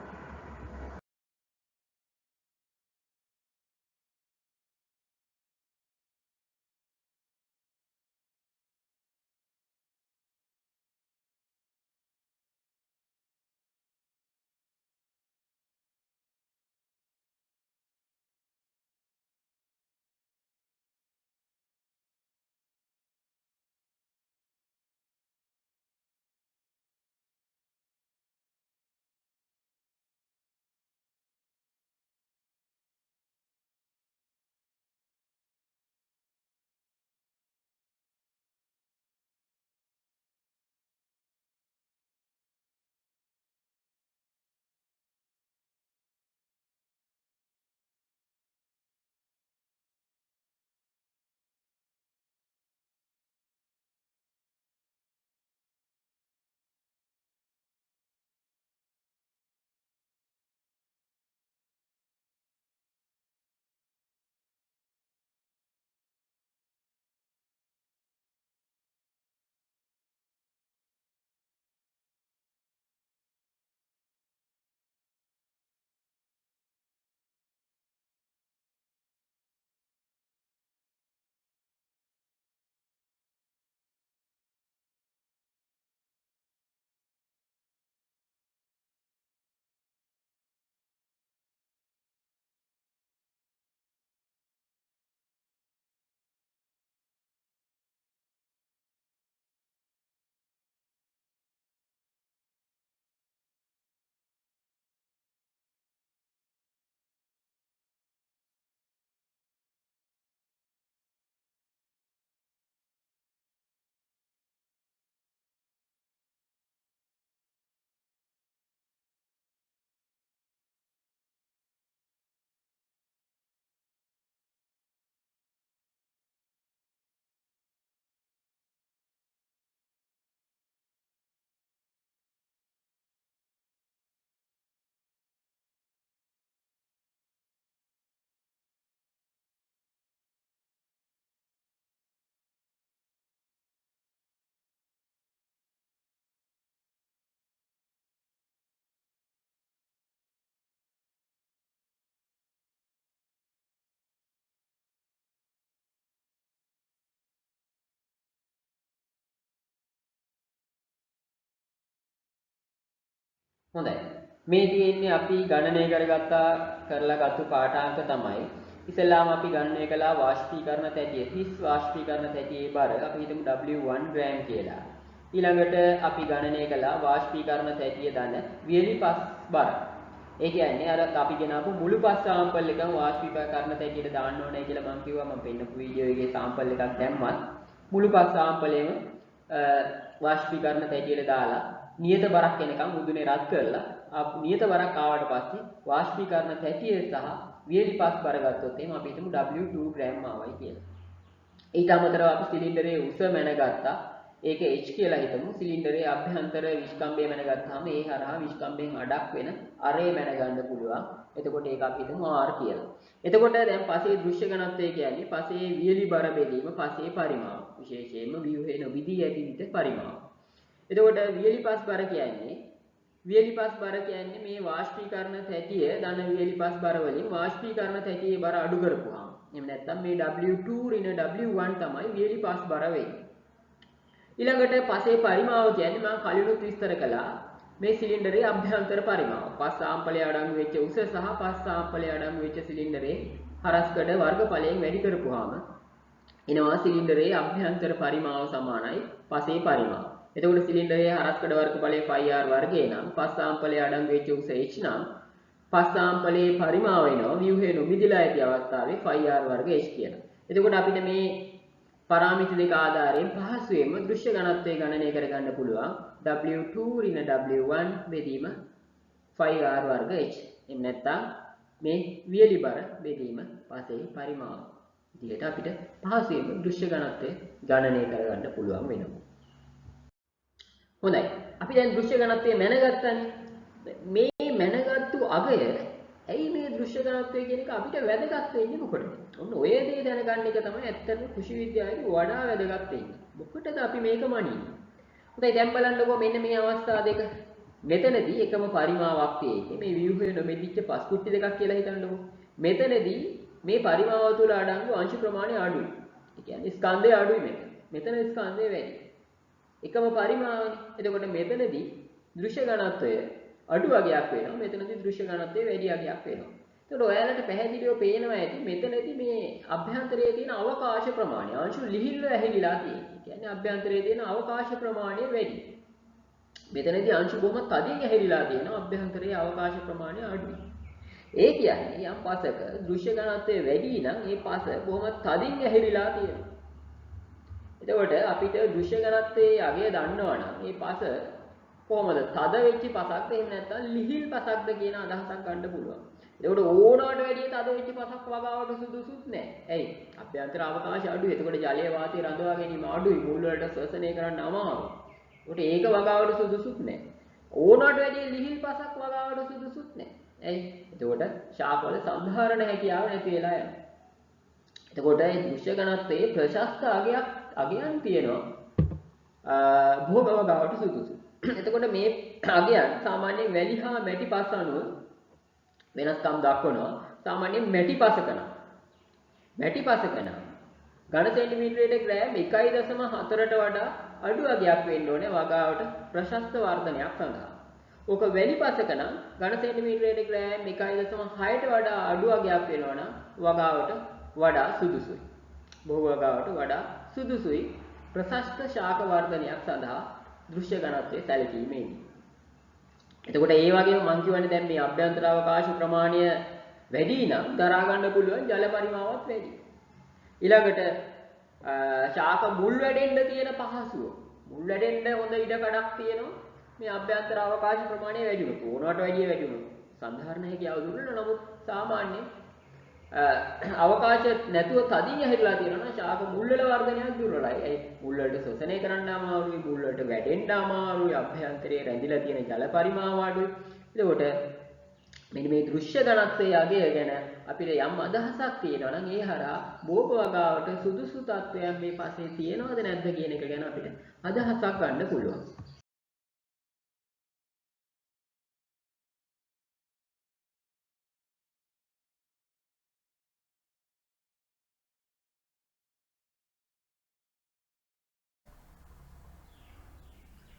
හොඳයි. මේ තියෙන්නේ අපි ගණනය කරලා ගත්තු පාඨාංක තමයි. ඉස්සෙල්ලාම අපි ගණනය කළා වාෂ්පීකරණ තැටිය 30 වාෂ්පීකරණ තැටියේ බර අපි හිතමු W1 ග්‍රෑම් කියලා. ඊළඟට අපි ගණනය කළා වාෂ්පීකරණ තැටිය දන වියලි පස් බර. ඒ කියන්නේ අර අපි ගෙනාවු මුළු පස් සාම්පල් එකම වාෂ්පීකරණ තැටියට දාන්න ඕනේ කියලා මම කිව්වා. මම පෙන්නපු වීඩියෝ එකේ සාම්පල් එකක් දැම්මත් මුළු පස් සාම්පලෙම වාෂ්පීකරණ තැටියට දාලා නියත බරක් එනකම් මුදුනේ රත් කරලා නියත බරක් ආවට පස්සේ වාෂ්පීකරණ තැටිය සහ වියලි පස් බර ගත්තොත් එහෙනම් අපි හිතමු W2 ග්‍රෑම් ආවයි කියලා. ඊට අමතරව අපි සිලින්ඩරයේ උස මැනගත්තා. ඒක H කියලා හිතමු. සිලින්ඩරයේ අභ්‍යන්තර විස්කම්භය මැනගත්තාම ඒ හරහා විස්කම්භයෙන් අඩක් වෙන අරේ මැනගන්න පුළුවන්. එතකොට ඒක අපි හිතමු R කියලා. එතකොට දැන් පසේ දෘශ්‍ය ඝනත්වය කියන්නේ පසේ වියලි බර බෙදීම පසේ පරිමාව. විශේෂයෙන්ම ව්‍යුහේ නොවිදී ඇති විට පරිමාව. එතකොට වියලි පස් බර කියන්නේ මේ වාෂ්පීකරණ තැටිය ධන වියලි පස් බර වලින් වාෂ්පීකරණ තැටියේ බර අඩු කරපුවාම එහෙම නැත්නම් මේ W2 ඍණ W1 තමයි වියලි පස් බර වෙන්නේ. ඊළඟට පසේ පරිමාව කියන්නේ මම කලිනුත් විස්තර කළා මේ සිලින්ඩරයේ අභ්‍යන්තර පරිමාව. පස් සාම්පලයේ අඩංගු වෙච්ච උස සහ පස් සාම්පලයේ අඩංගු වෙච්ච සිලින්ඩරයේ හරස්කඩ වර්ගඵලයෙන් වැඩි කරපුවාම එනවා සිලින්ඩරයේ අභ්‍යන්තර පරිමාව සමානයි පසේ පරිමාව. එතකොට සිලින්ඩරයේ හරස්කඩ වර්ගඵලයේ 5r වර්ගය නම් පස් සාම්පලයේ අඩංගු වෙච්ච උස h නම් පස් සාම්පලයේ පරිමාව වෙනවා ව්‍යුහේ නොමිදිලා ඇති අවස්ථාවේ 5r වර්ග h කියලා. එතකොට අපිට මේ පරාමිති දෙක ආධාරයෙන් පහසුවෙන්ම දෘශ්‍ය ඝනත්වය ගණනය කරගන්න පුළුවන් W2 ඍණ W1 බෙදීම 5r වර්ග h. එහෙම නැත්නම් මේ වියලි බර බෙදීම පසේ පරිමාව. විදිහට අපිට පහසුවෙන්ම දෘශ්‍ය ඝනත්වය ගණනය කරගන්න පුළුවන් වෙනවා. හොඳයි. අපි දැන් දෘශ්‍ය ඝනත්වය මැනගත්තානේ. මේ මැනගත්තු අගය ඇයි මේ දෘශ්‍ය ඝනත්වය කියන එක අපිට වැදගත් වෙන්නේ මොකටද? ඔන්න ඔය දේ දැනගන්න එක තමයි ඇත්තටම කෘෂි විද්‍යාවේ වඩා වැදගත් වෙන්නේ. මොකටද අපි මේක මනින්නේ? හොඳයි දැන් බලන්නකෝ මෙන්න මේ අවස්ථා දෙක. මෙතනදී එකම පරිමාවක් තියෙන්නේ. මේ ව්‍යුහය නොමෙදිච්ච පස් කුට්ටි දෙකක් කියලා හිතන්නකෝ. මෙතනදී මේ පරිමාව තුල අඩංගු අංශු ප්‍රමාණය අඩුයි. ඒ කියන්නේ ස්කන්ධය අඩුයි මෙතන. මෙතන ස්කන්ධය වැඩි. එකම පරිමාවනේ. එතකොට මෙතනදී දෘශ්‍ය ඝනත්වය අඩු වගයක් වෙනවා. මෙතනදී දෘශ්‍ය ඝනත්වය වැඩි වගයක් වෙනවා. එතකොට ඔයාලට පැහැදිලිව පේනවා ඇති මෙතනදී මේ අභ්‍යන්තරයේ තියෙන අවකාශ ප්‍රමාණය අංශු ලිහිල්ව ඇහිලිලා තියෙනවා. ඒ කියන්නේ අභ්‍යන්තරයේ තියෙන අවකාශ ප්‍රමාණය වැඩි. මෙතනදී අංශු බොහොම තදින් ඇහිලිලා තියෙනවා. අභ්‍යන්තරයේ අවකාශ ප්‍රමාණය අඩුයි. ඒ කියන්නේ යම් පසක දෘශ්‍ය ඝනත්වය වැඩි නම් ඒ පස බොහොම තදින් ඇහිලිලා තියෙනවා. එතකොට අපිට දෘශ්‍ය ඝනත්වයේ අගය දන්නවා නම් මේ පස කොහොමද තද වෙච්ච පසක්ද එහෙම නැත්නම් ලිහිල් පසක්ද කියන අදහසක් ගන්න පුළුවන්. එතකොට ඕනවට වැඩිය තද වෙච්ච පසක් වගාවට සුදුසුත් නැහැ. ඇයි? අභ්‍යන්තර අවකාශය අඩුයි. එතකොට ජලයේ වාතය රඳවා ගැනීම අඩුයි. මුල් වලට ශ්වසනය කරන්න අමාරුයි. එතකොට ඒක වගාවට සුදුසුත් නැහැ. ඕනවට වැඩිය ලිහිල් පසක් වගාවට සුදුසුත් නැහැ. ඇයි? එතකොට ශාකවල සම්ධාරණ හැකියාව නැති වෙලා යනවා. එතකොට මේ දෘශ්‍ය ඝනත්වයේ ප්‍රශස්ත අගයන් තියෙනවා. භෝග වගාවට සුදුසු. එතකොට මේ අගයන් සාමාන්‍යයෙන් වැලි හා මැටි පස් අණුව වෙනස්කම් දක්වනවා. සාමාන්‍යයෙන් මැටි පසක නම් ඝන සෙන්ටිමීටරයට ග්‍රෑම් 1.4ට වඩා අඩු අගයක් වෙන්න ඕනේ වගාවට ප්‍රශස්ත වර්ධනයක් සඳහා. ඕක වැලි පසක නම් ඝන සෙන්ටිමීටරයට ග්‍රෑම් 1.6ට වඩා අඩු අගයක් වෙනවා නම් වගාවට වඩා සුදුසුයි. බොහෝ වගාවට වඩා සුදුසුයි ප්‍රශස්ත ශාක වර්ධනයක් සඳහා දෘශ්‍ය ඝනත්වයේ සැලකීමේදී. එතකොට ඒ වගේම මම කියවනේ දැන් මේ අභ්‍යන්තර අවකාශ ප්‍රමාණය වැඩි නම් දරා ගන්න පුළුවන් ජල පරිමාවත් වැඩි. ඊළඟට ශාක මුල් වැඩෙන්න තියෙන පහසුව. මුල් වැඩෙන්න හොඳ ඉඩ කඩක් තියෙනවා. මේ අභ්‍යන්තර අවකාශ ප්‍රමාණය වැඩි වුණොත් ඕනවට වැඩිය වැඩි වුණොත් සම්ධාරණ හැකියාව දුර්වල නමුත් සාමාන්‍ය අවකාශ නැතුව තදින් ඇහිලා තියෙනවා නම් ශාක මුල් වල වර්ධනයක් දුර්වලයි. ඒ මුල් වලට ශ්වසනය කරන්න අමාරුයි, මුල් වලට වැඩෙන්න අමාරුයි, අභ්‍යන්තරයේ රැඳිලා තියෙන ජල පරිමාව අඩුයි. එතකොට මෙන්න මේ දෘශ්‍ය ඝනත්වයේ අගය ගැන අපිට යම් අදහසක් තියෙනවා නම් ඒ හරහා භෝග වගාවට සුදුසු තත්වයන් මේ පස්සේ තියෙනවද නැද්ද කියන එක ගැන අපිට අදහසක් ගන්න පුළුවන්.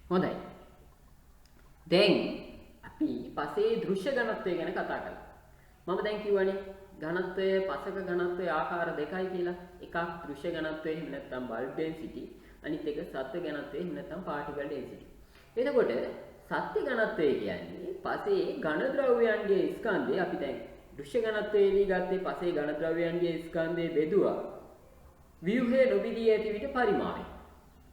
හොඳයි. දැන් අපි පසේ දෘශ්‍ය ඝනත්වය ගැන කතා කළා. මම දැන් කිව්වනේ ඝනත්වය පසක ඝනත්වයේ ආකාර දෙකයි කියලා. එකක් දෘශ්‍ය ඝනත්වය එහෙම නැත්නම් බල්බ් ඩෙන්සිටි, අනිත් එක සත්ත්ව ඝනත්වය එහෙම නැත්නම් පාටිකල් ඩෙන්සිටි. එතකොට සත්ත්ව ඝනත්වය කියන්නේ පසේ ඝන ද්‍රව්‍යයන්ගේ ස්කන්ධය අපි දැන් දෘශ්‍ය ඝනත්වයේදී ගත්තේ පසේ ඝන ද්‍රව්‍යයන්ගේ ස්කන්ධය බෙදුවා ව්‍යුහයේ නොබිදී ඇති විට පරිමාවය.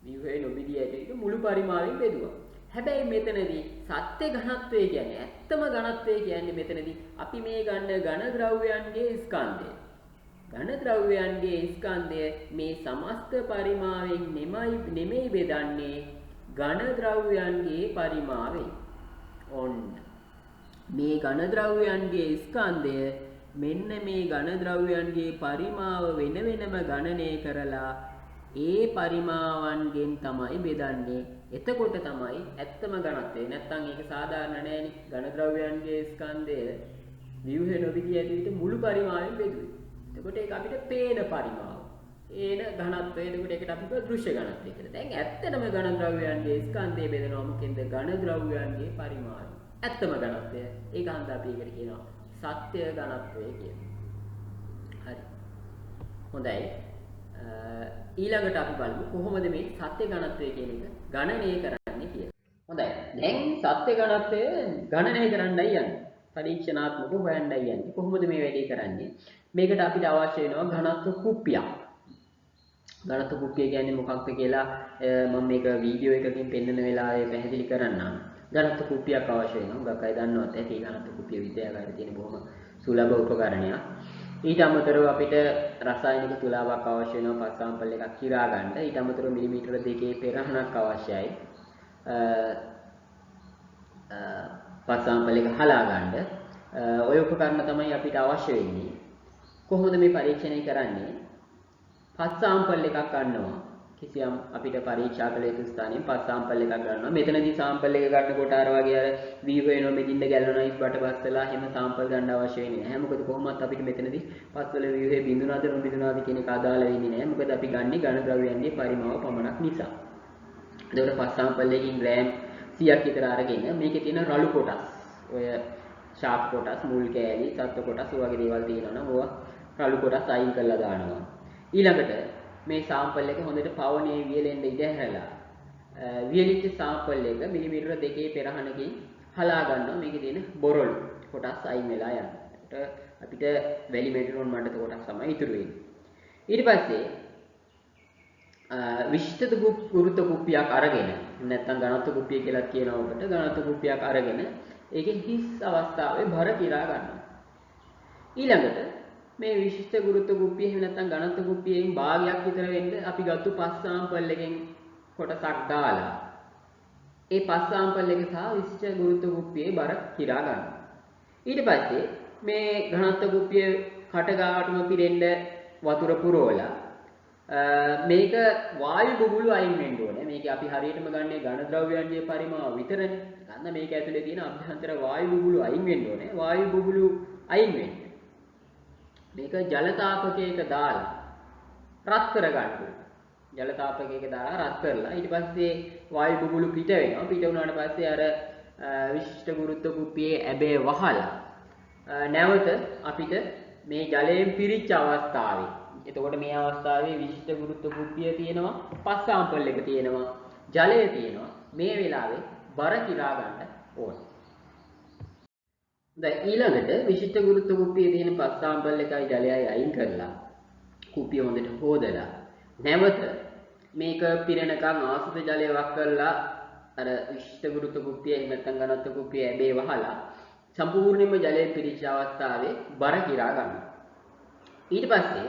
ව්‍යුහයේ නොබිදී ඇති විට මුළු පරිමාවයෙන් බෙදුවා. හැබැයි මෙතනදී සත්‍ය ඝනත්වය කියන්නේ ඇත්තම ඝනත්වය කියන්නේ මෙතනදී අපි මේ ගන්න ඝන ද්‍රව්‍යයන්ගේ ස්කන්ධය. ඝන ද්‍රව්‍යයන්ගේ ස්කන්ධය මේ සමස්ත පරිමාවෙන් නෙමෙයි බෙදන්නේ ඝන ද්‍රව්‍යයන්ගේ පරිමාවෙන්. ඔන්න මේ ඝන ද්‍රව්‍යයන්ගේ ස්කන්ධය මෙන්න මේ ඝන ද්‍රව්‍යයන්ගේ පරිමාව වෙන වෙනම ගණනය කරලා ඒ පරිමාවන්ගෙන් තමයි බෙදන්නේ. එතකොට තමයි ඇත්තම ඝනත්වය. නැත්තම් ඒක සාධාරණ නෑනේ. ඝන ද්‍රව්‍යයන්ගේ ස්කන්ධය ව්‍යුහයේ නොබිදී ඇති විට මුළු පරිමාවෙන් බෙදුවේ. එතකොට ඒක අපිට පේන පරිමාව. ඒන ඝනත්වය. එතකොට ඒකට අපි කියව දෘශ්‍ය ඝනත්වය කියලා. දැන් ඇත්තටම ඝන ද්‍රව්‍යයන්ගේ ස්කන්ධය බෙදනවා මොකෙන්ද? ඝන ද්‍රව්‍යයන්ගේ පරිමාවය. ඇත්තම ඝනත්වය. ඒක හන්ද අපි ඒකට කියනවා සත්‍ය ඝනත්වය කියලා. හරි. හොඳයි. ඊළඟට අපි බලමු කොහොමද මේ සත්‍ය ඝනත්වය කියන එක ගණනය කරන්නේ කියලා. හොඳයි. දැන් සත්‍ය ඝනත්වය ගණනය කරන්නයි යන්නේ. පරීක්ෂණාත්මකව හොයන්නයි යන්නේ. කොහොමද මේ වැඩේ කරන්නේ? මේකට අපිට අවශ්‍ය වෙනවා ඝනත්ව කුප්පියක්. ඝනත්ව කුප්පිය කියන්නේ මොකක්ද කියලා මම මේක වීඩියෝ එකකින් පෙන්වන වෙලාවේ පැහැදිලි කරන්නම්. ඝනත්ව කුප්පියක් අවශ්‍ය වෙනවා. ගොඩක් අය දන්නවත් ඇති ඝනත්ව කුප්පිය විද්‍යාගාරයේ තියෙන බොහොම සුලභ උපකරණයක්. ඊට අමතරව අපිට රසායනික තුලාවක් අවශ්‍ය වෙනවා. පස් සාම්පල් එකක් කිරා ගන්න. ඊට අමතරව මිලිමීටර 2 පෙරහනක් අවශ්‍යයි. පස් සාම්පල් එක හලා ගන්න. ඔය උපකරණ තමයි අපිට අවශ්‍ය වෙන්නේ. කොහොමද මේ පරීක්ෂණය කරන්නේ? පස් සාම්පල් එකක් ගන්නවා. කිසියම් අපිට පරීක්ෂා කළ යුතු ස්ථානයෙන් පස් සාම්පල් එකක් ගන්නවා. මෙතනදී සාම්පල් එක ගන්නකොට අර වගේ අර වීවෝ එනවා මෙදින්න ගැලනයිස් බට බස්සලා හැම සාම්පල් ගන්න අවශ්‍ය වෙන්නේ නැහැ. මොකද කොහොමවත් අපිට මෙතනදී පස් වල වීවෝ බිඳුනාද නොබිඳුනාද කියන එක අදාළ වෙන්නේ නැහැ. මොකද අපි ගන්නේ ඝන ද්‍රව්‍යයන්ගේ පරිමාව පමණක් නිසා. එතකොට පස් සාම්පල් එකකින් ග්‍රෑම් 100ක් විතර අරගෙන මේකේ තියෙන රළු කොටස් ඔය ශාප් කොටස් මුල් කෑලි සත්ව කොටස් ඔය වගේ දේවල් තියෙනවා නම් ඕවා රළු කොටස් අයින් කරලා දානවා. ඊළඟට මේ සාම්පල් එක හොඳට පවනේ වියලෙන්න ඉඩ හැරලා වියලිච්ච සාම්පල් එක මිලිමීටර 2 පෙරහනකින් හලා ගන්නවා. මේකේ තියෙන බොරළු කොටස් අයින් වෙලා යනවා. ඒකට අපිට වැලි මෙට්‍රෝන් මණ්ඩත කොටස් තමයි ඉතුරු වෙන්නේ. ඊට පස්සේ විශිෂ්ට ගුරුත්ව කුප්පියක් අරගෙන නැත්නම් ඝනත්ව කුප්පිය කියලා කියනවා උකට ඝනත්ව කුප්පියක් අරගෙන ඒකේ හිස් අවස්ථාවේ භර කිරා ගන්නවා. ඊළඟට මේ විශිෂ්ට ගුරුත්ව කුප්පිය එහෙම නැත්නම් ඝනත්ව කුප්පියෙන් භාගයක් විතර වෙන්න අපි ගත්තු පස් සාම්පල් එකෙන් කොටසක් දාලා ඒ පස් සාම්පල් එක සහ විශිෂ්ට ගුරුත්ව කුප්පියේ බර කිරා ගන්නවා. ඊට පස්සේ මේ ඝනත්ව කුප්පිය කට ගාවටම පිරෙන්න වතුර පුරවලා මේක වායු බුබුලු අයින් වෙන්න ඕනේ. මේක අපි හරියටම ගන්නේ ඝන ද්‍රව්‍යයන්ගේ පරිමාව විතරනේ. ගන්න මේක ඇතුලේ තියෙන අභ්‍යන්තර වායු බුබුලු අයින් වෙන්න ඕනේ. වායු බුබුලු අයින් වෙන්න මේක ජල තාපකයක දාලා රත් කර ගන්න ඕනේ. ජල තාපකයක දාලා රත් කරලා ඊට පස්සේ වායු බුබුලු පිට වෙනවා. පිට වුණාට පස්සේ අර විශිෂ්ට ගුරුත්ව කුප්පියේ ඇබේ වහලා නැවත අපිට මේ ජලයෙන් පිරිච්ච අවස්ථාවේ එතකොට මේ අවස්ථාවේ විශිෂ්ට ගුරුත්ව කුප්පිය තියෙනවා පස් සාම්පල් එක තියෙනවා ජලය තියෙනවා මේ වෙලාවේ බර කිරා ගන්න ඕනේ. දැන් ඊළඟට විශිෂ්ට ගුරුත්ව කුප්පියේ තියෙන පස් සාම්පල් එකයි ජලයයි අයින් කරලා කුප්පිය හොඳට හොදලා නැවත මේක පිරෙනකන් ආසුත ජලය වක් කරලා අර විශිෂ්ට ගුරුත්ව කුප්පිය එහෙම නැත්නම් ඝනත්ව කුප්පිය ඇබේ වහලා සම්පූර්ණයෙන්ම ජලය පිරිච්ච අවස්ථාවේ බර කිරා ගන්නවා. ඊට පස්සේ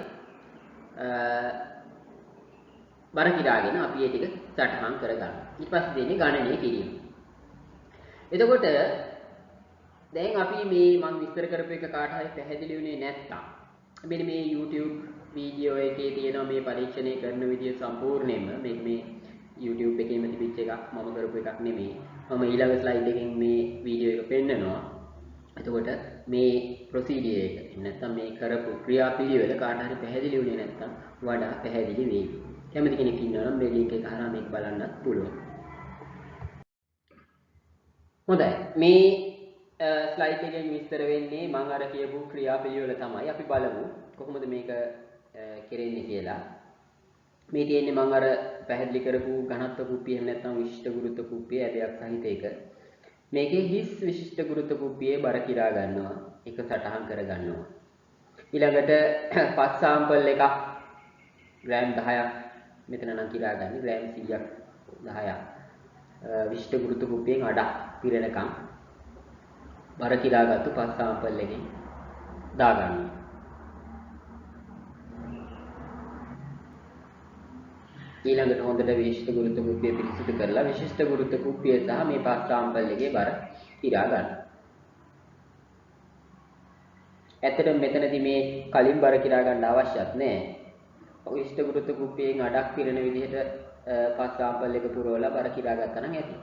බර කිරාගෙන අපි ඒ ටික සටහන් කරගන්නවා. ඊට පස්සේ දෙන්නේ ගණනය කිරීම. එතකොට දැන් අපි මේ මම විස්තර කරපු එක කාට හරි පැහැදිලි වුණේ නැත්නම් මෙන්න මේ YouTube වීඩියෝ එකේ තියෙන මේ පරීක්ෂණය කරන විදිය සම්පූර්ණයෙන්ම මේ YouTube එකේම තිබිච්ච එකක් මම කරපු එකක් නෙමෙයි. මම ඊළඟ ස්ලයිඩ් එකෙන් මේ වීඩියෝ එක පෙන්නනවා. එතකොට මේ ප්‍රොසීඩියර් එක නැත්නම් මේ කරපු ක්‍රියාපිළිවෙල කාට හරි පැහැදිලි වුණේ නැත්නම් වඩා පැහැදිලි වෙයි. කැමති කෙනෙක් ඉන්නවා නම් මේ link එක හරහා මේක බලන්නත් පුළුවන්. හොඳයි. මේ ස්ලයිඩ් එකෙන් විස්තර වෙන්නේ මම අර කියපු ක්‍රියාපිළිවෙල තමයි. අපි බලමු කොහොමද මේක කෙරෙන්නේ කියලා. මේ තියෙන්නේ මම අර පැහැදිලි කරපු ඝනත්ව කුප්පිය එහෙම නැත්නම් විශිෂ්ට ගුරුත්ව කුප්පිය ඇදයක් සහිත එක. මේකේ හිස් විශිෂ්ට ගුරුත්ව කුප්පියේ බර කිරා ගන්නවා. එක සටහන් කර ගන්නවා. ඊළඟට පස් සාම්පල් එකක් ග්‍රෑම් 10ක් මෙතන නම් කිරා ගන්න ග්‍රෑම් 100ක් 10ක් විශිෂ්ට ගුරුත්ව කුප්පියෙන් අඩක් පිරෙනකම් බර කිරාගත්තු පස් සාම්පල් එකෙන් දාගන්නවා. ඊළඟට හොඳට විශිෂ්ට ගුරුත්ව කුප්පිය පිරිසිදු කරලා විශිෂ්ට ගුරුත්ව කුප්පිය සහ මේ පස් සාම්පල් එකේ බර කිරා ගන්නවා. ඇත්තටම මෙතනදී මේ කලින් බර කිරා ගන්න අවශ්‍යත් නැහැ. විශිෂ්ට ගුරුත්ව කුප්පියෙන් අඩක් පිරෙන විදිහට පස් සාම්පල් එක පුරවලා බර කිරා ගත්තා නම් ඇති.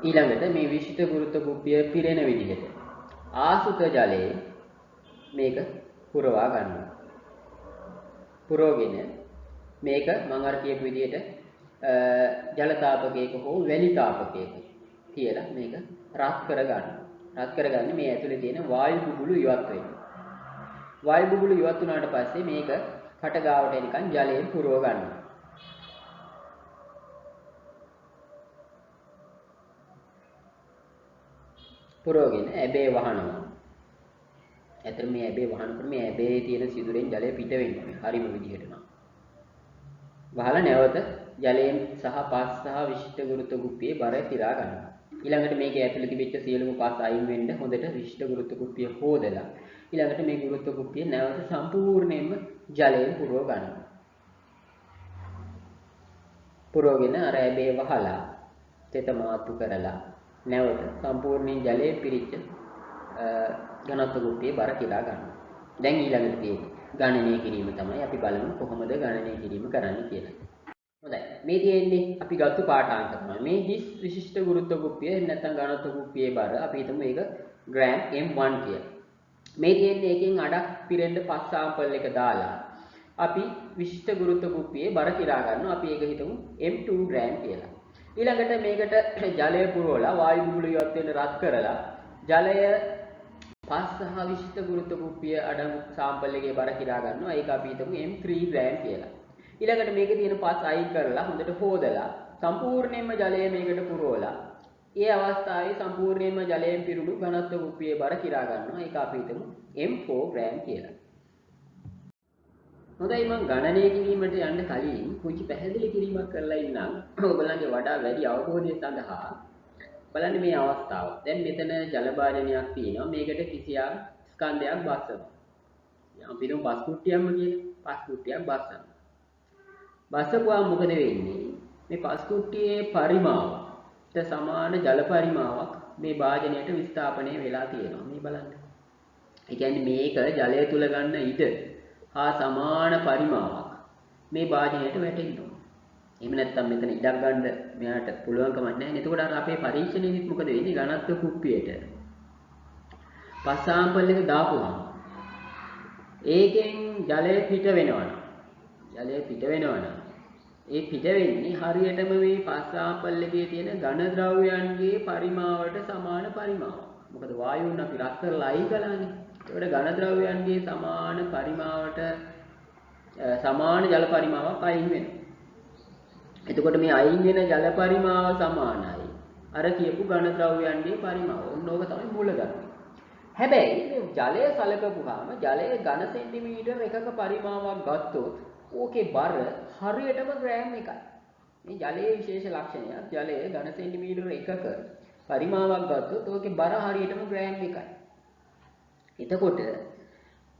ඊළඟට මේ විශිෂ්ට ගුරුත්ව කුප්පිය පිරෙන විදිහට ආසුත ජලයේ මේක පුරවා ගන්නවා. පුරවගෙන මේක මම අර කියපු විදිහට ජල තාපකයක හෝ වැලි තාපකයක තියලා මේක රත් කර ගන්නවා. රත් කරගන්නේ මේ ඇතුලේ තියෙන වායු බුබුලු ඉවත් වෙනවා. වායු බුබුලු ඉවත් වුණාට පස්සේ මේක කට ගාවට එනකන් ජලයෙන් පුරව ගන්නවා. පුරවගෙන ඇබේ වහනවා. ඇත්තට මේ ඇබේ වහනකොට මේ ඇබේ තියෙන සිදුරෙන් ජලය පිට වෙන්නේ හරිම විදිහට නම්. වහලා නැවත ජලයෙන් සහ පස් සහ විශිෂ්ට ගුරුත්ව කුප්පියේ බර කිරා ගන්නවා. ඊළඟට මේකේ ඇතුළේ තිබිච්ච සියලුම පස් අයින් වෙන්න හොඳට විශිෂ්ට ගුරුත්ව කුප්පිය හොදලා ඊළඟට මේ ගුරුත්ව කුප්පිය නැවත සම්පූර්ණයෙන්ම ජලයෙන් පුරව ගන්නවා. පුරවගෙන අර ඇබේ වහලා තෙත මාතු කරලා නැවත සම්පූර්ණයෙන් ජලයේ පිරිච්ච ඝනත්ව කුප්පියේ බර කිරා ගන්නවා. දැන් ඊළඟට තියෙන්නේ ගණනය කිරීම තමයි. අපි බලමු කොහොමද ගණනය කිරීම කරන්නේ කියලා. හොඳයි. මේ තියෙන්නේ අපි ගත්ත පාඨාංක තමයි. මේ හිස් විශිෂ්ට ගුරුත්ව කුප්පිය නැත්නම් ඝනත්ව කුප්පියේ බර අපි හිතමු මේක ග්‍රෑම් m1 කියලා. මේ තියෙන්නේ එකෙන් අඩක් පිරෙන්න පස් සාම්පල් එක දාලා අපි විශිෂ්ට ගුරුත්ව කුප්පියේ බර කිරා ගන්නවා. අපි ඒක හිතමු m2 ග්‍රෑම් කියලා. ඊළඟට මේකට ජලය පුරවලා වායු බුබුලු ඉවත් වෙන රත් කරලා ජලය පස් සහ විශිෂ්ට ගුරුත්ව කුප්පිය අඩංගු සාම්පල් එකේ බර කිරා ගන්නවා. ඒක අපි හිතමු m3 ග්‍රෑම් කියලා. ඊළඟට මේකේ තියෙන පස් අයින් කරලා හොඳට හොදලා සම්පූර්ණයෙන්ම ජලය මේකට පුරවලා ඒ අවස්ථාවේ සම්පූර්ණයෙන්ම ජලයෙන් පිරුණු ඝනත්ව කුප්පියේ බර කිරා ගන්නවා. ඒක අපි හිතමු m4 ග්‍රෑම් කියලා. හොඳයි මම ගණනය කිරීමට යන්න කලින් කුංචි පැහැදිලි කිරීමක් කරලා ඉන්නම්. ඔයගොල්ලන්ගේ වඩා වැඩි අවබෝධය සඳහා බලන්න මේ අවස්ථාව. දැන් මෙතන ජල භාජනයක් තියෙනවා. මේකට කිසියම් ස්කන්ධයක් බස්සනවා. අපි හිතමු පස් කුට්ටියක්ම කියලා. පස් කුට්ටියක් බස්සනවා. බස්සපුවාම මොකද වෙන්නේ? මේ පස් කුට්ටියේ පරිමාවට සමාන ජල පරිමාවක් මේ භාජනයට විස්ථාපනය වෙලා තියෙනවා. මේ බලන්න. ඒ කියන්නේ මේක ජලය තුල ගන්න ඉඩ හා සමාන පරිමාවක් මේ භාජනයට වැටෙනවා. එහෙම නැත්නම් මෙතන ඉඩක් ගන්න මෙයාට පුළුවන්කමක් නැහැ. එතකොට අර අපේ පරීක්ෂණයේදීත් මොකද වෙන්නේ? ඝනත්ව කුප්පියට පස් සාම්පල් එක දාපුවාම ඒකෙන් ජලය පිට වෙනවා. ජලය පිට වෙනවා. ඒ පිට වෙන්නේ හරියටම මේ පස් සාම්පල් එකේ තියෙන ඝන ද්‍රව්‍යයන්ගේ පරිමාවට සමාන පරිමාවක්. මොකද වායුන් අපි රත් කරලා අයින් කළානේ. ඒකට ඝන ද්‍රව්‍යයන්ගේ සමාන පරිමාවට සමාන ජල පරිමාවක් අයින් වෙනවා. එතකොට මේ අයින් වෙන ජල පරිමාව සමානයි අර කියපු ඝන ද්‍රව්‍යයන්ගේ පරිමාව. ඔන්න ඕක තමයි මූල ධර්මය. හැබැයි මේ ජලය සලකපුවාම ජලයේ ඝන සෙන්ටිමීටර් එකක පරිමාවක් ගත්තොත් ඕකේ බර හරියටම ග්‍රෑම් එකයි. මේ ජලයේ විශේෂ ලක්ෂණයක්. ජලයේ ඝන සෙන්ටිමීටර් එකක පරිමාවක් ගත්තොත් ඕකේ බර හරියටම ග්‍රෑම් එකයි. එතකොට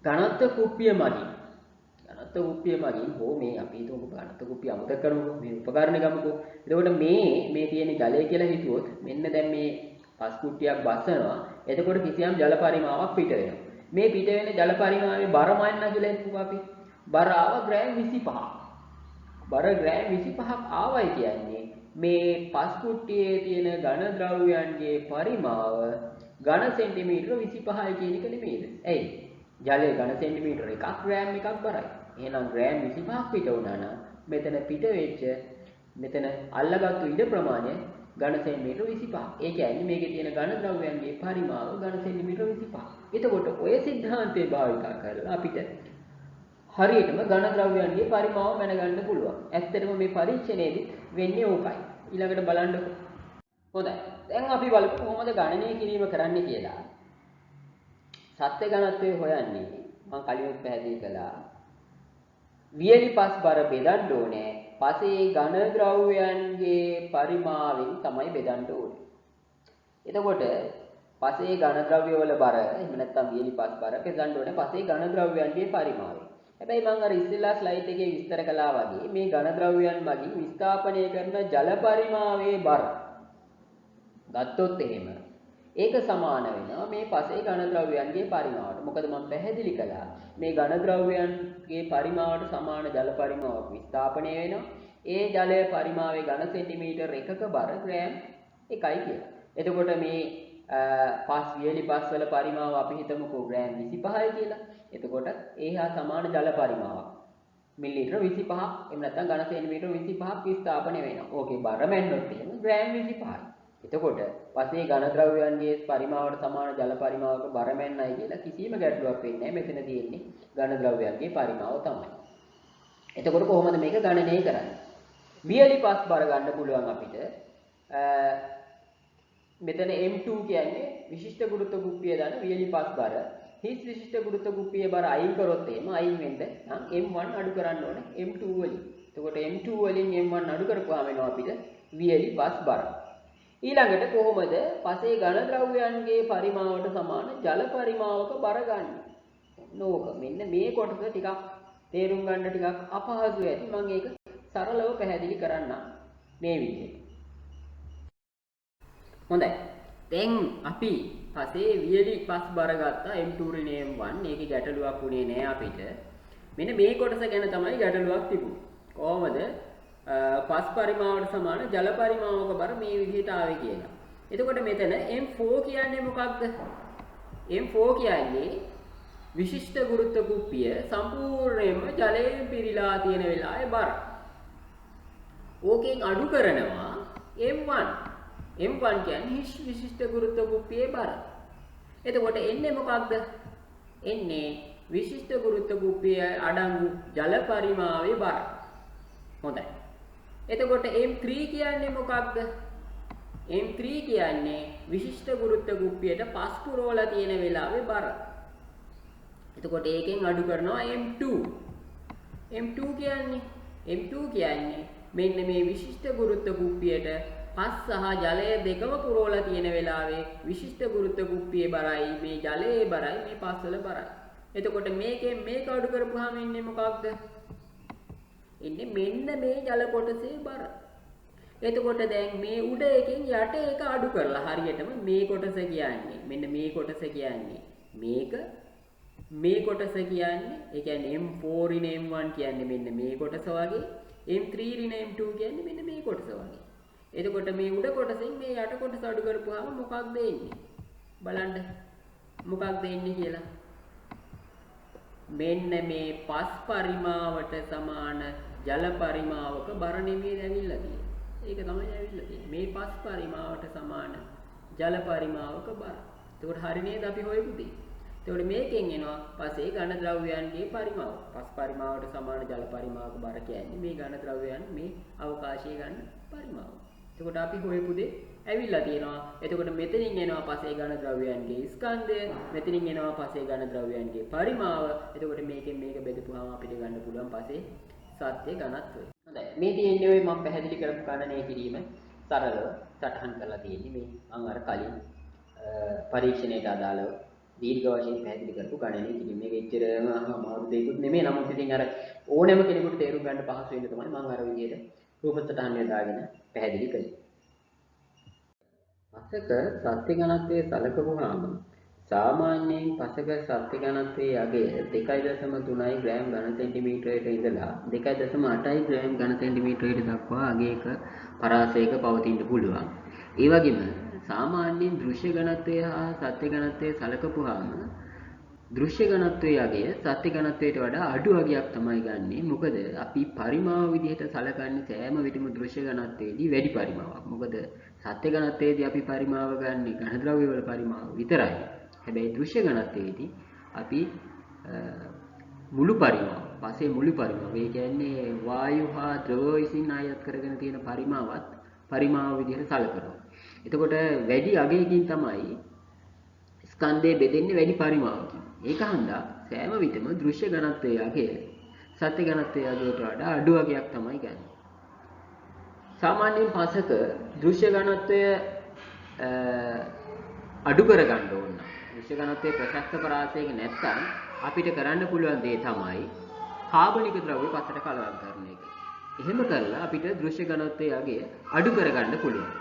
ඝනත්ව කුප්පිය මගින් හෝ මේ අපි හිතමු ඝනත්ව කුප්පිය අමතක කරමුකෝ. මේ උපකරණ ගමුකෝ. එතකොට මේ තියෙන ජලය කියලා හිතුවොත් මෙන්න දැන් මේ පස් කුට්ටියක් බස්සනවා. එතකොට කිසියම් ජල පරිමාවක් පිට වෙනවා. මේ පිට වෙන ජල පරිමාවේ බර මන්න කියලා හිතමු අපි. බර ආව ග්‍රෑම් 25ක්. බර ග්‍රෑම් 25ක් ආවයි කියන්නේ මේ පස් කුට්ටියේ තියෙන ඝන ද්‍රව්‍යයන්ගේ පරිමාව ඝන සෙන්ටිමීටර 25යි කියන එක නෙමෙයිද? ඇයි? ජලයේ ඝන සෙන්ටිමීටර එකක් ග්‍රෑම් එකක් බරයි. එහෙනම් ග්‍රෑම් 25ක් පිට වුණා නම් මෙතන පිට වෙච්ච මෙතන අල්ලගත්තු ඉඩ ප්‍රමාණය ඝන සෙන්ටිමීටර 25. ඒ කියන්නේ මේකේ තියෙන ඝන ද්‍රව්‍යයන්ගේ පරිමාව ඝන සෙන්ටිමීටර 25. එතකොට ඔය સિદ્ધාන්තය භාවිත කරලා අපිට හරියටම ඝන ද්‍රව්‍යයන්ගේ පරිමාව දැනගන්න පුළුවන්. ඇත්තටම මේ පරීක්ෂණයේදී වෙන්නේ ඕකයි. ඊළඟට බලන්නකො. හොඳයි. දැන් අපි බලමු කොහොමද ගණනය කිරීම කරන්න කියලා. සත්‍ය ඝනත්වය හොයන්නේ මම කලින් පැහැදිලි කළා. වියලි පස් බර බෙදන්න ඕනේ. පසේ ඝන ද්‍රව්‍යයන්ගේ පරිමාවෙන් තමයි බෙදන්න ඕනේ. එතකොට පසේ ඝන ද්‍රව්‍ය වල බර එහෙම නැත්නම් වියලි පස් බර බෙදන්න ඕනේ පසේ ඝන ද්‍රව්‍යයන්ගේ පරිමාවෙන්. හැබැයි මම අර ඉස්සෙල්ලා ස්ලයිඩ් එකේ විස්තර කළා වගේ මේ ඝන ද්‍රව්‍යයන් මගින් විස්ථාපනය කරන ජල පරිමාවේ බර ගත්තොත් එහෙම ඒක සමාන වෙනවා මේ පසේ ඝන ද්‍රව්‍යයන්ගේ පරිමාවට. මොකද මම පැහැදිලි කළා මේ ඝන ද්‍රව්‍යයන්ගේ පරිමාවට සමාන ජල පරිමාවක් විස්ථාපනය වෙනවා. ඒ ජලයේ පරිමාවේ ඝන සෙන්ටිමීටර එකක බර ග්‍රෑම් 1යි කියලා. එතකොට මේ පස් වියලි පස් වල පරිමාව අපි හිතමුකෝ ග්‍රෑම් 25යි කියලා. එතකොට ඒ හා සමාන ජල පරිමාවක් මිලිලීටර 25ක් එහෙම නැත්නම් ඝන සෙන්ටිමීටර 25ක් විස්ථාපනය වෙනවා. ඕකේ බර මැන්නොත් එහෙම ග්‍රෑම් 25යි. එතකොට පසේ ඝන ද්‍රව්‍යයන්ගේ පරිමාවට සමාන ජල පරිමාවක බර මැන්නයි කියලා කිසිම ගැටලුවක් වෙන්නේ නැහැ. මෙතන තියෙන්නේ ඝන ද්‍රව්‍යයන්ගේ පරිමාව තමයි. එතකොට කොහොමද මේක ගණනය කරන්නේ? වියලි පස් බර ගන්න පුළුවන් අපිට. මෙතන M2 කියන්නේ විශිෂ්ට ගුරුත්ව කුප්පිය දාන වියලි පස් බර. හිස් විශිෂ්ට ගුරුත්ව කුප්පියේ බර අයින් කරොත් එහෙම අයින් වෙන්න නම් M1 අඩු කරන්න ඕනේ M2 වලින්. එතකොට M2 වලින් M1 අඩු කරපුවාම එනවා අපිට වියලි පස් බර. ඊළඟට කොහොමද පසේ ඝන ද්‍රව්‍යයන්ගේ පරිමාවට සමාන ජල පරිමාවක බර ගන්න? නෝක මෙන්න මේ කොටස ටිකක් තේරුම් ගන්න ටිකක් අපහසු ඇති. මම ඒක සරලව පැහැදිලි කරන්නම් මේ විදිහට. හොඳයි. දැන් අපි පසේ වියලි පස් බර ගත්තා M2 ඍණ M1. ඒකේ ගැටලුවක් උනේ නෑ අපිට. මෙන්න මේ කොටස ගැන තමයි ගැටලුවක් තිබුණේ. කොහොමද පස් පරිමාවට සමාන ජල පරිමාවක බර මේ විදිහට ආවේ කියලා. එතකොට මෙතන M4 කියන්නේ මොකක්ද? M4 කියන්නේ විශිෂ්ට ගුරුත්ව කුප්පිය සම්පූර්ණයෙන්ම ජලයෙන් පිරීලා තියෙන වෙලාවේ බර. ඕකෙන් අඩු කරනවා M1. M1 කියන්නේ විශිෂ්ට ගුරුත්ව කුප්පියේ බර. එතකොට එන්නේ මොකක්ද? එන්නේ විශිෂ්ට ගුරුත්ව කුප්පියේ අඩංගු ජල පරිමාවේ බර. හොඳයි. එතකොට M3 කියන්නේ මොකක්ද? M3 කියන්නේ විශිෂ්ට ගුරුත්ව කුප්පියට පස් පුරවලා තියෙන වෙලාවේ බර. එතකොට ඒකෙන් අඩු කරනවා M2. M2 කියන්නේ මෙන්න මේ විශිෂ්ට ගුරුත්ව කුප්පියට පස් සහ ජලය දෙකම පුරවලා තියෙන වෙලාවේ විශිෂ්ට ගුරුත්ව කුප්පියේ බරයි මේ ජලයේ බරයි මේ පස් වල බරයි. එතකොට මේකෙන් මේක අඩු කරපුවාම ඉන්නේ මොකක්ද? ඉන්නේ මෙන්න මේ ජල කොටසේ බර. එතකොට දැන් මේ උඩ එකෙන් යට එක අඩු කරලා හරියටම මේ කොටස කියන්නේ මෙන්න මේ කොටස කියන්නේ මේක මේ කොටස කියන්නේ ඒ කියන්නේ M4 ඍණ M1 කියන්නේ මෙන්න මේ කොටස වගේ M3 ඍණ M2 කියන්නේ මෙන්න මේ කොටස වගේ. එතකොට මේ උඩ කොටසෙන් මේ යට කොටස අඩු කරපුවාම මොකක්ද එන්නේ? බලන්න මොකක්ද එන්නේ කියලා. මෙන්න මේ පස් පරිමාවට සමාන ජල පරිමාවක බර නෙමෙයි ඇවිල්ලා තියෙන්නේ. ඒක තමයි ඇවිල්ලා තියෙන්නේ. මේ පස් පරිමාවට සමාන ජල පරිමාවක බර. එතකොට හරි නේද අපි හොයපු දේ. එතකොට මේකෙන් එනවා පසේ ඝන ද්‍රව්‍යයන්ගේ පරිමාව. පස් පරිමාවට සමාන ජල පරිමාවක බර කියන්නේ මේ ඝන ද්‍රව්‍යයන් මේ අවකාශයේ ගන්න පරිමාව. එතකොට අපි හොයපු දේ ඇවිල්ලා තියෙනවා. එතකොට මෙතනින් එනවා පසේ ඝන ද්‍රව්‍යයන්ගේ ස්කන්ධය, මෙතනින් එනවා පසේ ඝන ද්‍රව්‍යයන්ගේ පරිමාව. එතකොට මේකෙන් මේක බෙදපුවාම අපිට ගන්න පුළුවන් පසේ සත්‍ය ඝනත්වය. හොඳයි. මේ තියෙන්නේ ඔය මම පැහැදිලි කරපු ගණනය කිරීම සරලව සටහන් කරලා තියෙන්නේ මේ මම අර කලින් පරීක්ෂණයට අදාළව දීර්ඝ වශයෙන් පැහැදිලි කරපු ගණනය කිරීම. මේක එච්චරම අමාරු දෙයක්වත් නෙමෙයි. නමුත් ඉතින් අර ඕනෑම කෙනෙකුට තේරුම් ගන්න පහසු වෙන්න තමයි මම අර විදිහට රූප සටහන් යොදාගෙන පැහැදිලි කළේ. පසක සත්‍ය ඝනත්වයේ සැලකුවාම සාමාන්‍යයෙන් පසක සත්‍ය ඝනත්වයේ අගය 2.3යි ග්‍රෑම් ඝන සෙන්ටිමීටරයට ඉඳලා 2.8යි ග්‍රෑම් ඝන සෙන්ටිමීටරයට දක්වා අගයක පරාසයක පවතින්න පුළුවන්. ඒ වගේම සාමාන්‍යයෙන් දෘශ්‍ය ඝනත්වය හා සත්‍ය ඝනත්වයේ සැලකුවාම දෘශ්‍ය ඝනත්වයේ අගය සත්‍ය ඝනත්වයට වඩා අඩු අගයක් තමයි ගන්නෙ. මොකද අපි පරිමාව විදිහට සැලකන්නේ සෑම විටම දෘශ්‍ය ඝනත්වයේදී වැඩි පරිමාවක්. මොකද සත්‍ය ඝනත්වයේදී අපි පරිමාව ගන්න ඝන ද්‍රව්‍ය වල පරිමාව විතරයි. හැබැයි දෘශ්‍ය ඝනත්වයේදී අපි මුළු පරිමාව, පසේ මුළු පරිමාව, ඒ කියන්නේ වායු හා ද්‍රව විසින් ආයත් කරගෙන තියෙන පරිමාව විදිහට සැලකනවා. එතකොට වැඩි අගයකින් තමයි ස්කන්ධය බෙදෙන්නේ වැඩි පරිමාවකින්. ඒක හන්දා සෑම විටම දෘශ්‍ය ඝනත්වයේ අගය සත්‍ය ඝනත්වයේ අගයට වඩා අඩු අගයක් තමයි ගන්න. සාමාන්‍යයෙන් පසක දෘශ්‍ය ඝනත්වය අඩු කරගන්න ඕන. දෘශ්‍ය ඝනත්වයේ ප්‍රශස්ත පරාසයක නැත්නම් අපිට කරන්න පුළුවන් දේ තමයි කාබනික ද්‍රව්‍ය පසට කලවම් කරන එක. එහෙම කරලා අපිට දෘශ්‍ය ඝනත්වයේ අගය අඩු කරගන්න පුළුවන්.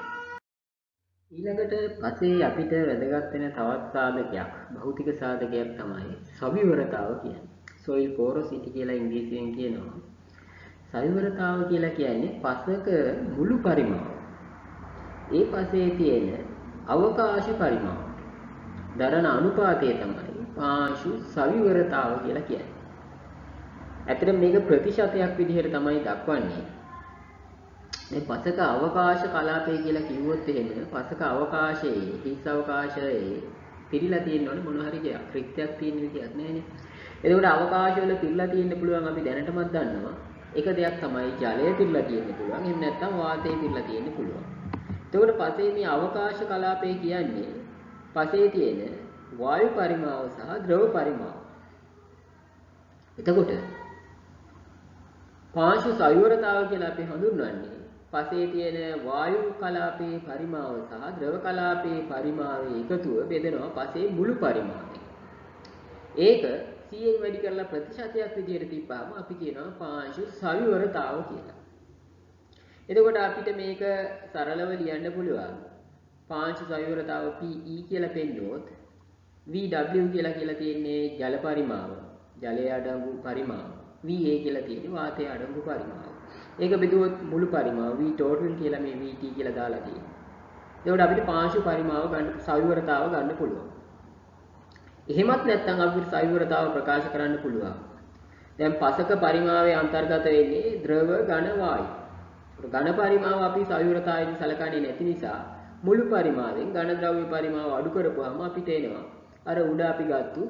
ඊළඟට පසේ අපිට වැදගත් වෙන තවත් සාධකයක්, භෞතික සාධකයක් තමයි සවිවරතාව කියන්නේ. soil porosity කියලා ඉංග්‍රීසියෙන් කියනවා. සවිවරතාව කියලා කියන්නේ පසක මුළු පරිමාව. ඒ පසේ තියෙන අවකාශ පරිමාව දරන අනුපාතය තමයි පාංශු සවිවරතාව කියලා කියන්නේ. ඇත්තටම මේක ප්‍රතිශතයක් විදිහට තමයි දක්වන්නේ. මේ පසක අවකාශ කලාපය කියලා කිව්වොත් එහෙම පසක අවකාශයේ හිස් අවකාශයේ පිරීලා තියෙනවනේ මොන හරි ක්‍රිත්‍යයක් තියෙන විදියක් නැහැනේ. එතකොට අවකාශ වල පිරීලා තියෙන්න පුළුවන් අපි දැනටමත් දන්නවා. එක දෙයක් තමයි ජලය පිරීලා තියෙන්න පුළුවන්. එහෙම නැත්නම් වාතය පිරීලා තියෙන්න පුළුවන්. එතකොට පසේ මේ අවකාශ කලාපය කියන්නේ පසේ තියෙන වායු පරිමාව සහ ද්‍රව පරිමාව. එතකොට පාංශු සවිවරතාව කියලා අපි හඳුන්වන්නේ පසේ තියෙන වායු කලාපයේ පරිමාව සහ ද්‍රව කලාපයේ පරිමාවේ එකතුව බෙදෙනවා පසේ මුළු පරිමාවය. ඒක 100න් වැඩි කරලා ප්‍රතිශතයක් විදිහට තිබ්බාම අපි කියනවා පාංශු සවිවරතාව කියලා. එතකොට අපිට මේක සරලව ලියන්න පුළුවන්. පාංශු සවිවරතාව PE කියලා පෙන්නොත් VW කියලා තියෙන්නේ ජල පරිමාව, ජලයේ අඩංගු පරිමාව. VA කියලා තියෙන්නේ වාතයේ අඩංගු පරිමාව. ඒක බෙදුවොත් මුළු පරිමාව V total කියලා මේ VT කියලා දාලා තියෙනවා. එතකොට අපිට පාංශු පරිමාව ගන්න සවිවරතාව ගන්න පුළුවන්. එහෙමත් නැත්නම් අපිට සවිවරතාව ප්‍රකාශ කරන්න පුළුවන්. දැන් පසක පරිමාවේ අන්තර්ගත වෙන්නේ ද්‍රව ඝන වායු. ඝන පරිමාව අපි සවිවරතාවයෙන් සලකන්නේ නැති නිසා මුළු පරිමාවෙන් ඝන ද්‍රව්‍ය පරිමාව අඩු කරපුවාම අපිට එනවා අර උඩ අපි ගත්තු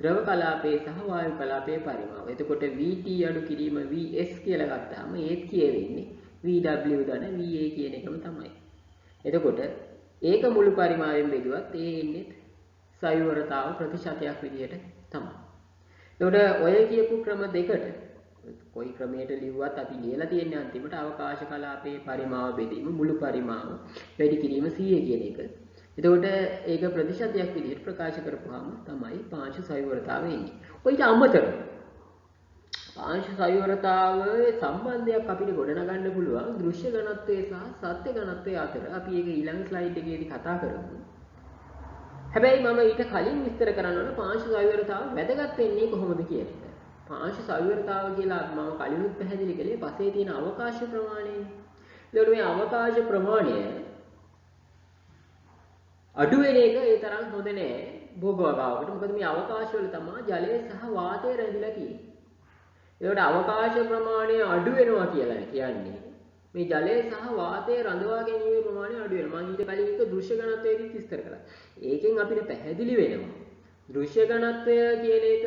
ද්‍රව කලාපයේ සහ වායු කලාපයේ පරිමාව. එතකොට VT අඩු කිරීම VS කියලා ගත්තාම ඒත් කියවෙන්නේ VW ධන VA කියන එකම තමයි. එතකොට ඒක මුළු පරිමාවෙන් බෙදුවත් ඒ එන්නේ සවිවරතාව ප්‍රතිශතයක් විදිහට තමයි. එතකොට ඔය කියපු ක්‍රම දෙකට කොයි ක්‍රමයකට ලිව්වත් අපි ලියලා තියෙන්නේ අන්තිමට අවකාශ කලාපයේ පරිමාව බෙදීම මුළු පරිමාව වැඩි කිරීම 100 කියන එක. එතකොට ඒක ප්‍රතිශතයක් විදිහට ප්‍රකාශ කරපුවාම තමයි පාංශු සවිවරතාව එන්නේ. ඔයිට අමතරව පාංශු සවිවරතාවයේ සම්බන්ධයක් අපිට ගොඩනගන්න පුළුවන් දෘශ්‍ය ඝනත්වයේ සහ සත්‍ය ඝනත්වයේ අතර. අපි ඒක ඊළඟ ස්ලයිඩ් එකේදී කතා කරමු. හැබැයි මම ඊට කලින් විස්තර කරන්න ඕන පාංශු සවිවරතාව වැදගත් වෙන්නේ කොහොමද කියන එක. පාංශු සවිවරතාව කියලා මම කලිනුත් පැහැදිලි කළේ පසේ තියෙන අවකාශ ප්‍රමාණය. ඒකට මේ අවකාශ ප්‍රමාණය අඩු වෙන එක ඒ තරම් හොඳ නෑ භෝග වගාවකට. මොකද මේ අවකාශ වල තමයි ජලය සහ වාතය රැඳිලා තියෙන්නේ. ඒකට අවකාශ ප්‍රමාණය අඩු වෙනවා කියලා කියන්නේ මේ ජලය සහ වාතය රඳවා ගැනීමේ ප්‍රමාණය අඩු වෙනවා. මම ඊට කලින් එක දෘශ්‍ය ඝනත්වයේදී විස්තර කළා. ඒකෙන් අපිට පැහැදිලි වෙනවා දෘශ්‍ය ඝනත්වය කියන එක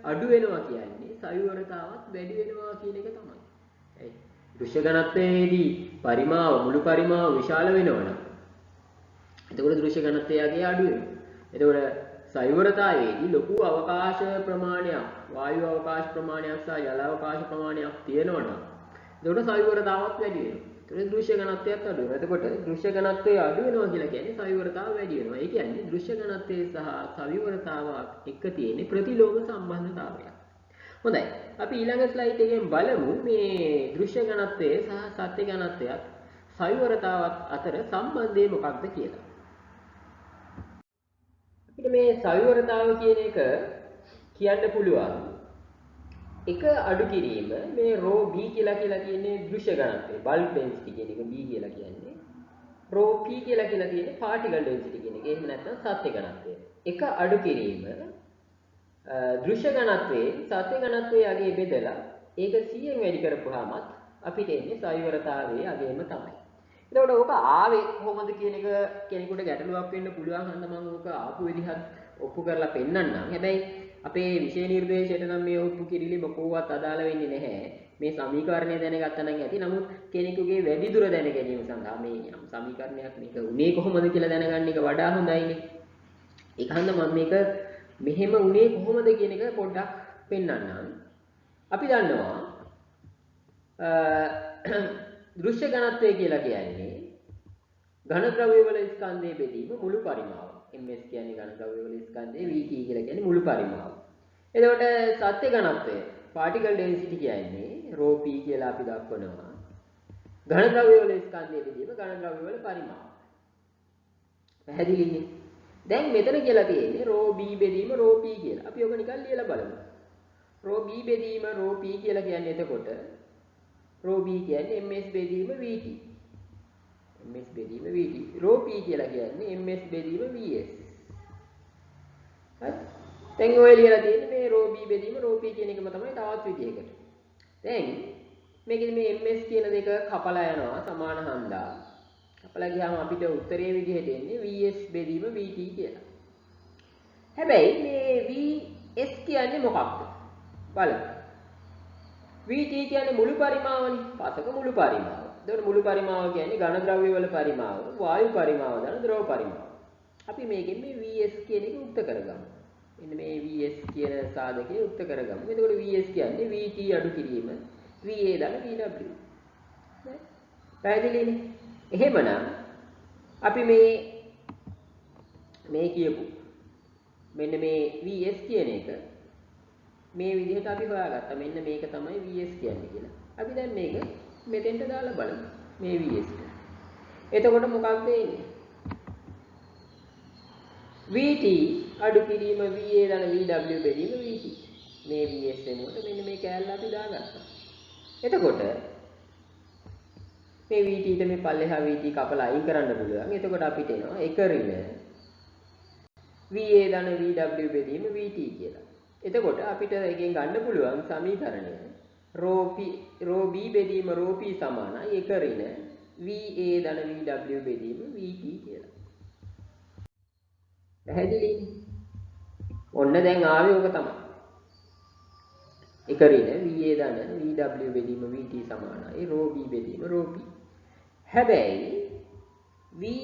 අඩු වෙනවා කියන්නේ සවිවරතාවත් වැඩි වෙනවා කියන එක තමයි. ඒ දෘශ්‍ය ඝනත්වයේදී පරිමාව මුළු පරිමාව විශාල වෙනවනම් එතකොට දෘශ්‍ය ඝනත්වයගේ අඩු වෙනවා. එතකොට සවිවරතාවයේදී ලොකු අවකාශ ප්‍රමාණයක්, වායු අවකාශ ප්‍රමාණයක් සහ ජල අවකාශ ප්‍රමාණයක් තියෙනවා නම් එතකොට සවිවරතාවත් වැඩි වෙනවා. එතකොට දෘශ්‍ය ඝනත්වයත් අඩු වෙනවා. එතකොට දෘශ්‍ය ඝනත්වය අඩු වෙනවා කියලා කියන්නේ සවිවරතාව වැඩි වෙනවා. ඒ කියන්නේ දෘශ්‍ය ඝනත්වයේ සහ සවිවරතාව එක්ක තියෙන ප්‍රතිලෝම සම්බන්ධතාවයක්. හොඳයි. අපි ඊළඟ ස්ලයිඩ් එකෙන් බලමු මේ දෘශ්‍ය ඝනත්වයේ සහ සත්‍ය ඝනත්වයත් සවිවරතාවත් අතර සම්බන්ධය මොකක්ද කියලා. අපිට මේ සවිවරතාව කියන එක කියන්න පුළුවන් එක අඩු කිරීම මේ රෝ B කියලා කියන්නේ දෘශ්‍ය ඝනත්වය බල්ක් ඩෙන්සිටි කියන එක B කියලා කියන්නේ රෝ P කියලා කියන්නේ පාටිකල් ඩෙන්සිටි කියන එක. එහෙම නැත්නම් සත්‍ය ඝනත්වය. එක අඩු කිරීම දෘශ්‍ය ඝනත්වයේ සත්‍ය ඝනත්වයේ අගය බෙදලා ඒක 100න් වැඩි කරපුවාමත් අපිට එන්නේ සවිවරතාවයේ අගයම තමයි. එතකොට ඕක ආවේ කොහොමද කියන එක කෙනෙකුට ගැටලුවක් වෙන්න පුළුවන් හන්ද මම ඕක ආපු විදිහත් ඔප්පු කරලා පෙන්නන්නම්. හැබැයි අපේ විෂය නිර්දේශයට නම් මේ ඔප්පු කිරිලි බොකෝවත් අදාළ වෙන්නේ නැහැ. මේ සමීකරණය දැනගත්තා නම් ඇති. නමුත් කෙනෙකුගේ වැඩි දුර දැන ගැනීම සඳහා මේ යම් සමීකරණයක් මේක උනේ කොහොමද කියලා දැනගන්න එක වඩා හොඳයිනේ. ඒක හන්ද මම මේක මෙහෙම උනේ කොහොමද කියන එක පොඩ්ඩක් පෙන්නන්නම්. අපි දන්නවා දෘශ්‍ය ඝනත්වය කියලා කියන්නේ ඝන ද්‍රව්‍ය වල ස්කන්ධයේ බෙදීම මුළු පරිමාව. ms කියන්නේ ඝන ද්‍රව්‍ය වල ස්කන්ධයේ vt කියලා කියන්නේ මුළු පරිමාව. එතකොට සත්‍ය ඝනත්වය particle density කියන්නේ ρp කියලා අපි දක්වනවා. ඝන ද්‍රව්‍ය වල ස්කන්ධයේ බෙදීම ඝන ද්‍රව්‍ය වල පරිමාව. පැහැදිලිනේ? දැන් මෙතන කියලා තියෙන්නේ ρb බෙදීම ρp කියලා. අපි ඔක නිකන් ලියලා බලමු. ρb බෙදීම ρp කියලා කියන්නේ එතකොට ρb කියන්නේ ms බෙදීම vt. ms බෙදීම vt. ρp කියලා කියන්නේ ms බෙදීම vs. හරි? දැන් ඔය ලියලා තියෙන්නේ මේ ρb බෙදීම ρp කියන එකම තමයි තවත් විදිහකට. දැන් මේකෙදි මේ ms කියන දෙක කපලා යනවා සමාන හන්දා. කපලා ගියාම අපිට උත්තරයේ විදිහට එන්නේ vs බෙදීම vt කියලා. හැබැයි මේ vs කියන්නේ මොකක්ද? බලමු. vt කියන්නේ මුළු පරිමාවනේ. පසක මුළු පරිමාව. එතකොට මුළු පරිමාව කියන්නේ ඝන ද්‍රව්‍ය වල පරිමාව, වායු පරිමාව දාන ද්‍රව පරිමාව. අපි මේකෙන් මේ vs කියන එක උක්ත කරගමු. මෙන්න මේ vs කියන සාධකය උක්ත කරගමු. එතකොට vs කියන්නේ vt අඩු කිරීම, va දාන vw. පැහැදිලිනේ? එහෙමනම් අපි මේ කියපු මෙන්න මේ vs කියන එක මේ විදිහට අපි හොයාගත්තා. මෙන්න මේක තමයි vs කියන්නේ කියලා. අපි දැන් මේක මෙතෙන්ට දාලා බලමු. මේ vs එක. එතකොට මොකක්ද එන්නේ? vt අඩු කිරීම va දාන vw බෙදීම vt. මේ vs එනකොට මෙන්න මේ කෑල්ල අපි දාගත්තා. එතකොට මේ vt ට මේ පල්ලෙහා vt කපලා අයින් කරන්න පුළුවන්. එතකොට අපිට එනවා එක ඍණ va දාන vw බෙදීම vt කියලා. එතකොට අපිට එකෙන් ගන්න පුළුවන් සමීකරණය ρb බෙදීම ρp සමානයි එක ඍණ va ධන vw බෙදීම vt කියලා. පැහැදිලිනේ? ඔන්න දැන් ආවේ ඕක තමයි. එක ඍණ va ධන vw බෙදීම vt සමානයි ρb බෙදීම ρp. හැබැයි va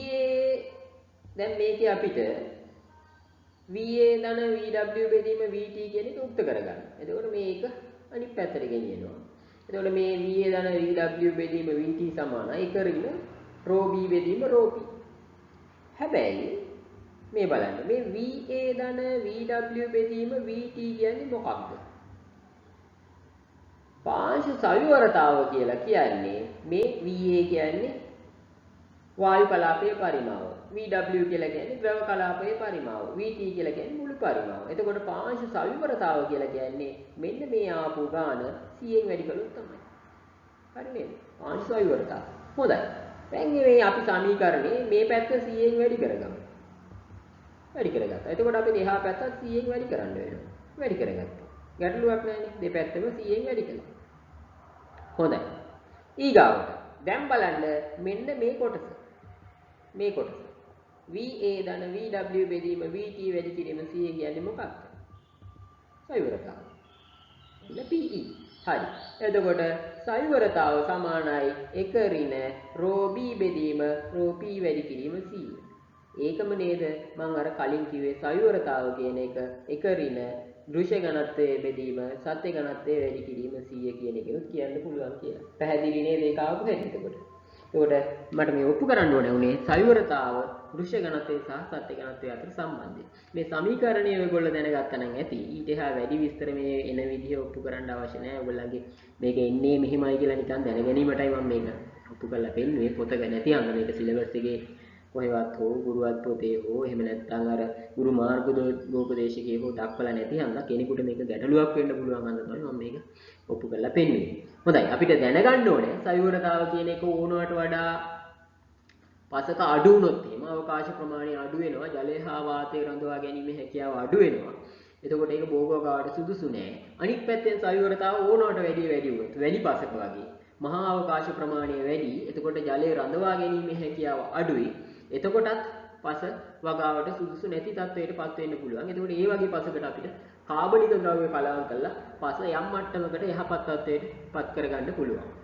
දැන් මේකේ අපිට va ධන vw බෙදීම vt කියන එක උක්ත කරගන්න. එතකොට මේක අනිත් පැත්තට ගෙනියනවා. එතකොට මේ va ධන vw බෙදීම vt සමානයි එක ඍණ ρb බෙදීම ρp. හැබැයි මේ බලන්න මේ va ධන vw බෙදීම vt කියන්නේ මොකක්ද? පාංශු සවිවරතාව කියලා කියන්නේ මේ va කියන්නේ වායු කලාපයේ පරිමාව. VW කියලා කියන්නේ ද්‍රව කලාපයේ පරිමාව. VT කියලා කියන්නේ මුළු පරිමාව. එතකොට පාංශු සවිවරතාව කියලා කියන්නේ මෙන්න මේ ආපු ගාන 100න් වැඩි කළොත් තමයි. හරි නේද? පාංශු සවිවරතාව. හොඳයි. දැන් මේ අපි සමීකරණේ මේ පැත්ත 100න් වැඩි කරගමු. වැඩි කරගත්තා. එතකොට අපි එහා පැත්තත් 100න් වැඩි කරන්න වෙනවා. වැඩි කරගත්තා. ගැටලුවක් නැහැනේ. දෙපැත්තම 100න් වැඩි කළා. හොඳයි. ඊගාවට දැන් බලන්න මෙන්න මේ කොටස. මේ කොටස. va ධන vw බෙදීම vt වැඩි කිරීම 100 කියන්නේ මොකක්ද? සවිවරතාව. එන්න pe. හරි. එතකොට සවිවරතාව සමානයි එක ඍණ ρb බෙදීම ρp වැඩි කිරීම 100. ඒකම නේද මම අර කලින් කිව්වේ සවිවරතාව කියන එක ඍණ දෘශ්‍ය ඝනත්වයේ බෙදීම සත්‍ය ඝනත්වයේ වැඩි කිරීම 100 කියන එකනොත් කියන්න පුළුවන් කියලා. පැහැදිලි නේද ඒක ආපු හැටි එතකොට. එතකොට මට මේ ඔප්පු කරන්න ඕනේ උනේ සවිවරතාව දෘශ්‍ය ඝනත්වය සහ සත්‍ය ඝනත්වය අතර සම්බන්ධය. මේ සමීකරණය ඔයගොල්ලෝ දැනගත්තා නම් ඇති. ඊට එහා වැඩි විස්තර මේ එන විදිහ ඔප්පු කරන්න අවශ්‍ය නැහැ. ඔයගොල්ලන්ගේ මේක එන්නේ මෙහිමයි කියලා නිකන් දැන ගැනීමටයි මම මේක ඔප්පු කරලා පෙන්නුවේ. පොතක නැති අංග මේක සිලබස් එකේ කොහෙවත් හෝ ගුරුවත් පොතේ හෝ එහෙම නැත්නම් අර ගුරු මාර්ගෝපදේශකයේ හෝ දක්වලා නැති හන්දා කෙනෙකුට මේක ගැටලුවක් වෙන්න පුළුවන් හන්දා තමයි මම මේක ඔප්පු කරලා පෙන්වන්නේ. හොඳයි අපිට දැනගන්න ඕනේ සවිවරතාව කියන එක ඕනවට වඩා පසක අඩු වුණොත් එහෙම අවකාශ ප්‍රමාණය අඩු වෙනවා ජලය හා වාතය රඳවා ගැනීමේ හැකියාව අඩු වෙනවා. එතකොට ඒක භෝගෝගාවට සුදුසු නෑ. අනිත් පැත්තෙන් සවිවරතාව ඕනවට වැඩි වුණොත් වැඩි පසක වගේ මහා අවකාශ ප්‍රමාණය වැඩි. එතකොට ජලය රඳවා ගැනීමේ හැකියාව අඩුයි. එතකොටත් පස වගාවට සුදුසු නැති තත්වයට පත් වෙන්න පුළුවන්. එතකොට ඒ වගේ පසකට අපිට කාබනික ද්‍රව්‍ය කලවම් කරලා පස යම් මට්ටමකට යහපත් තත්වයට පත් කරගන්න පුළුවන්.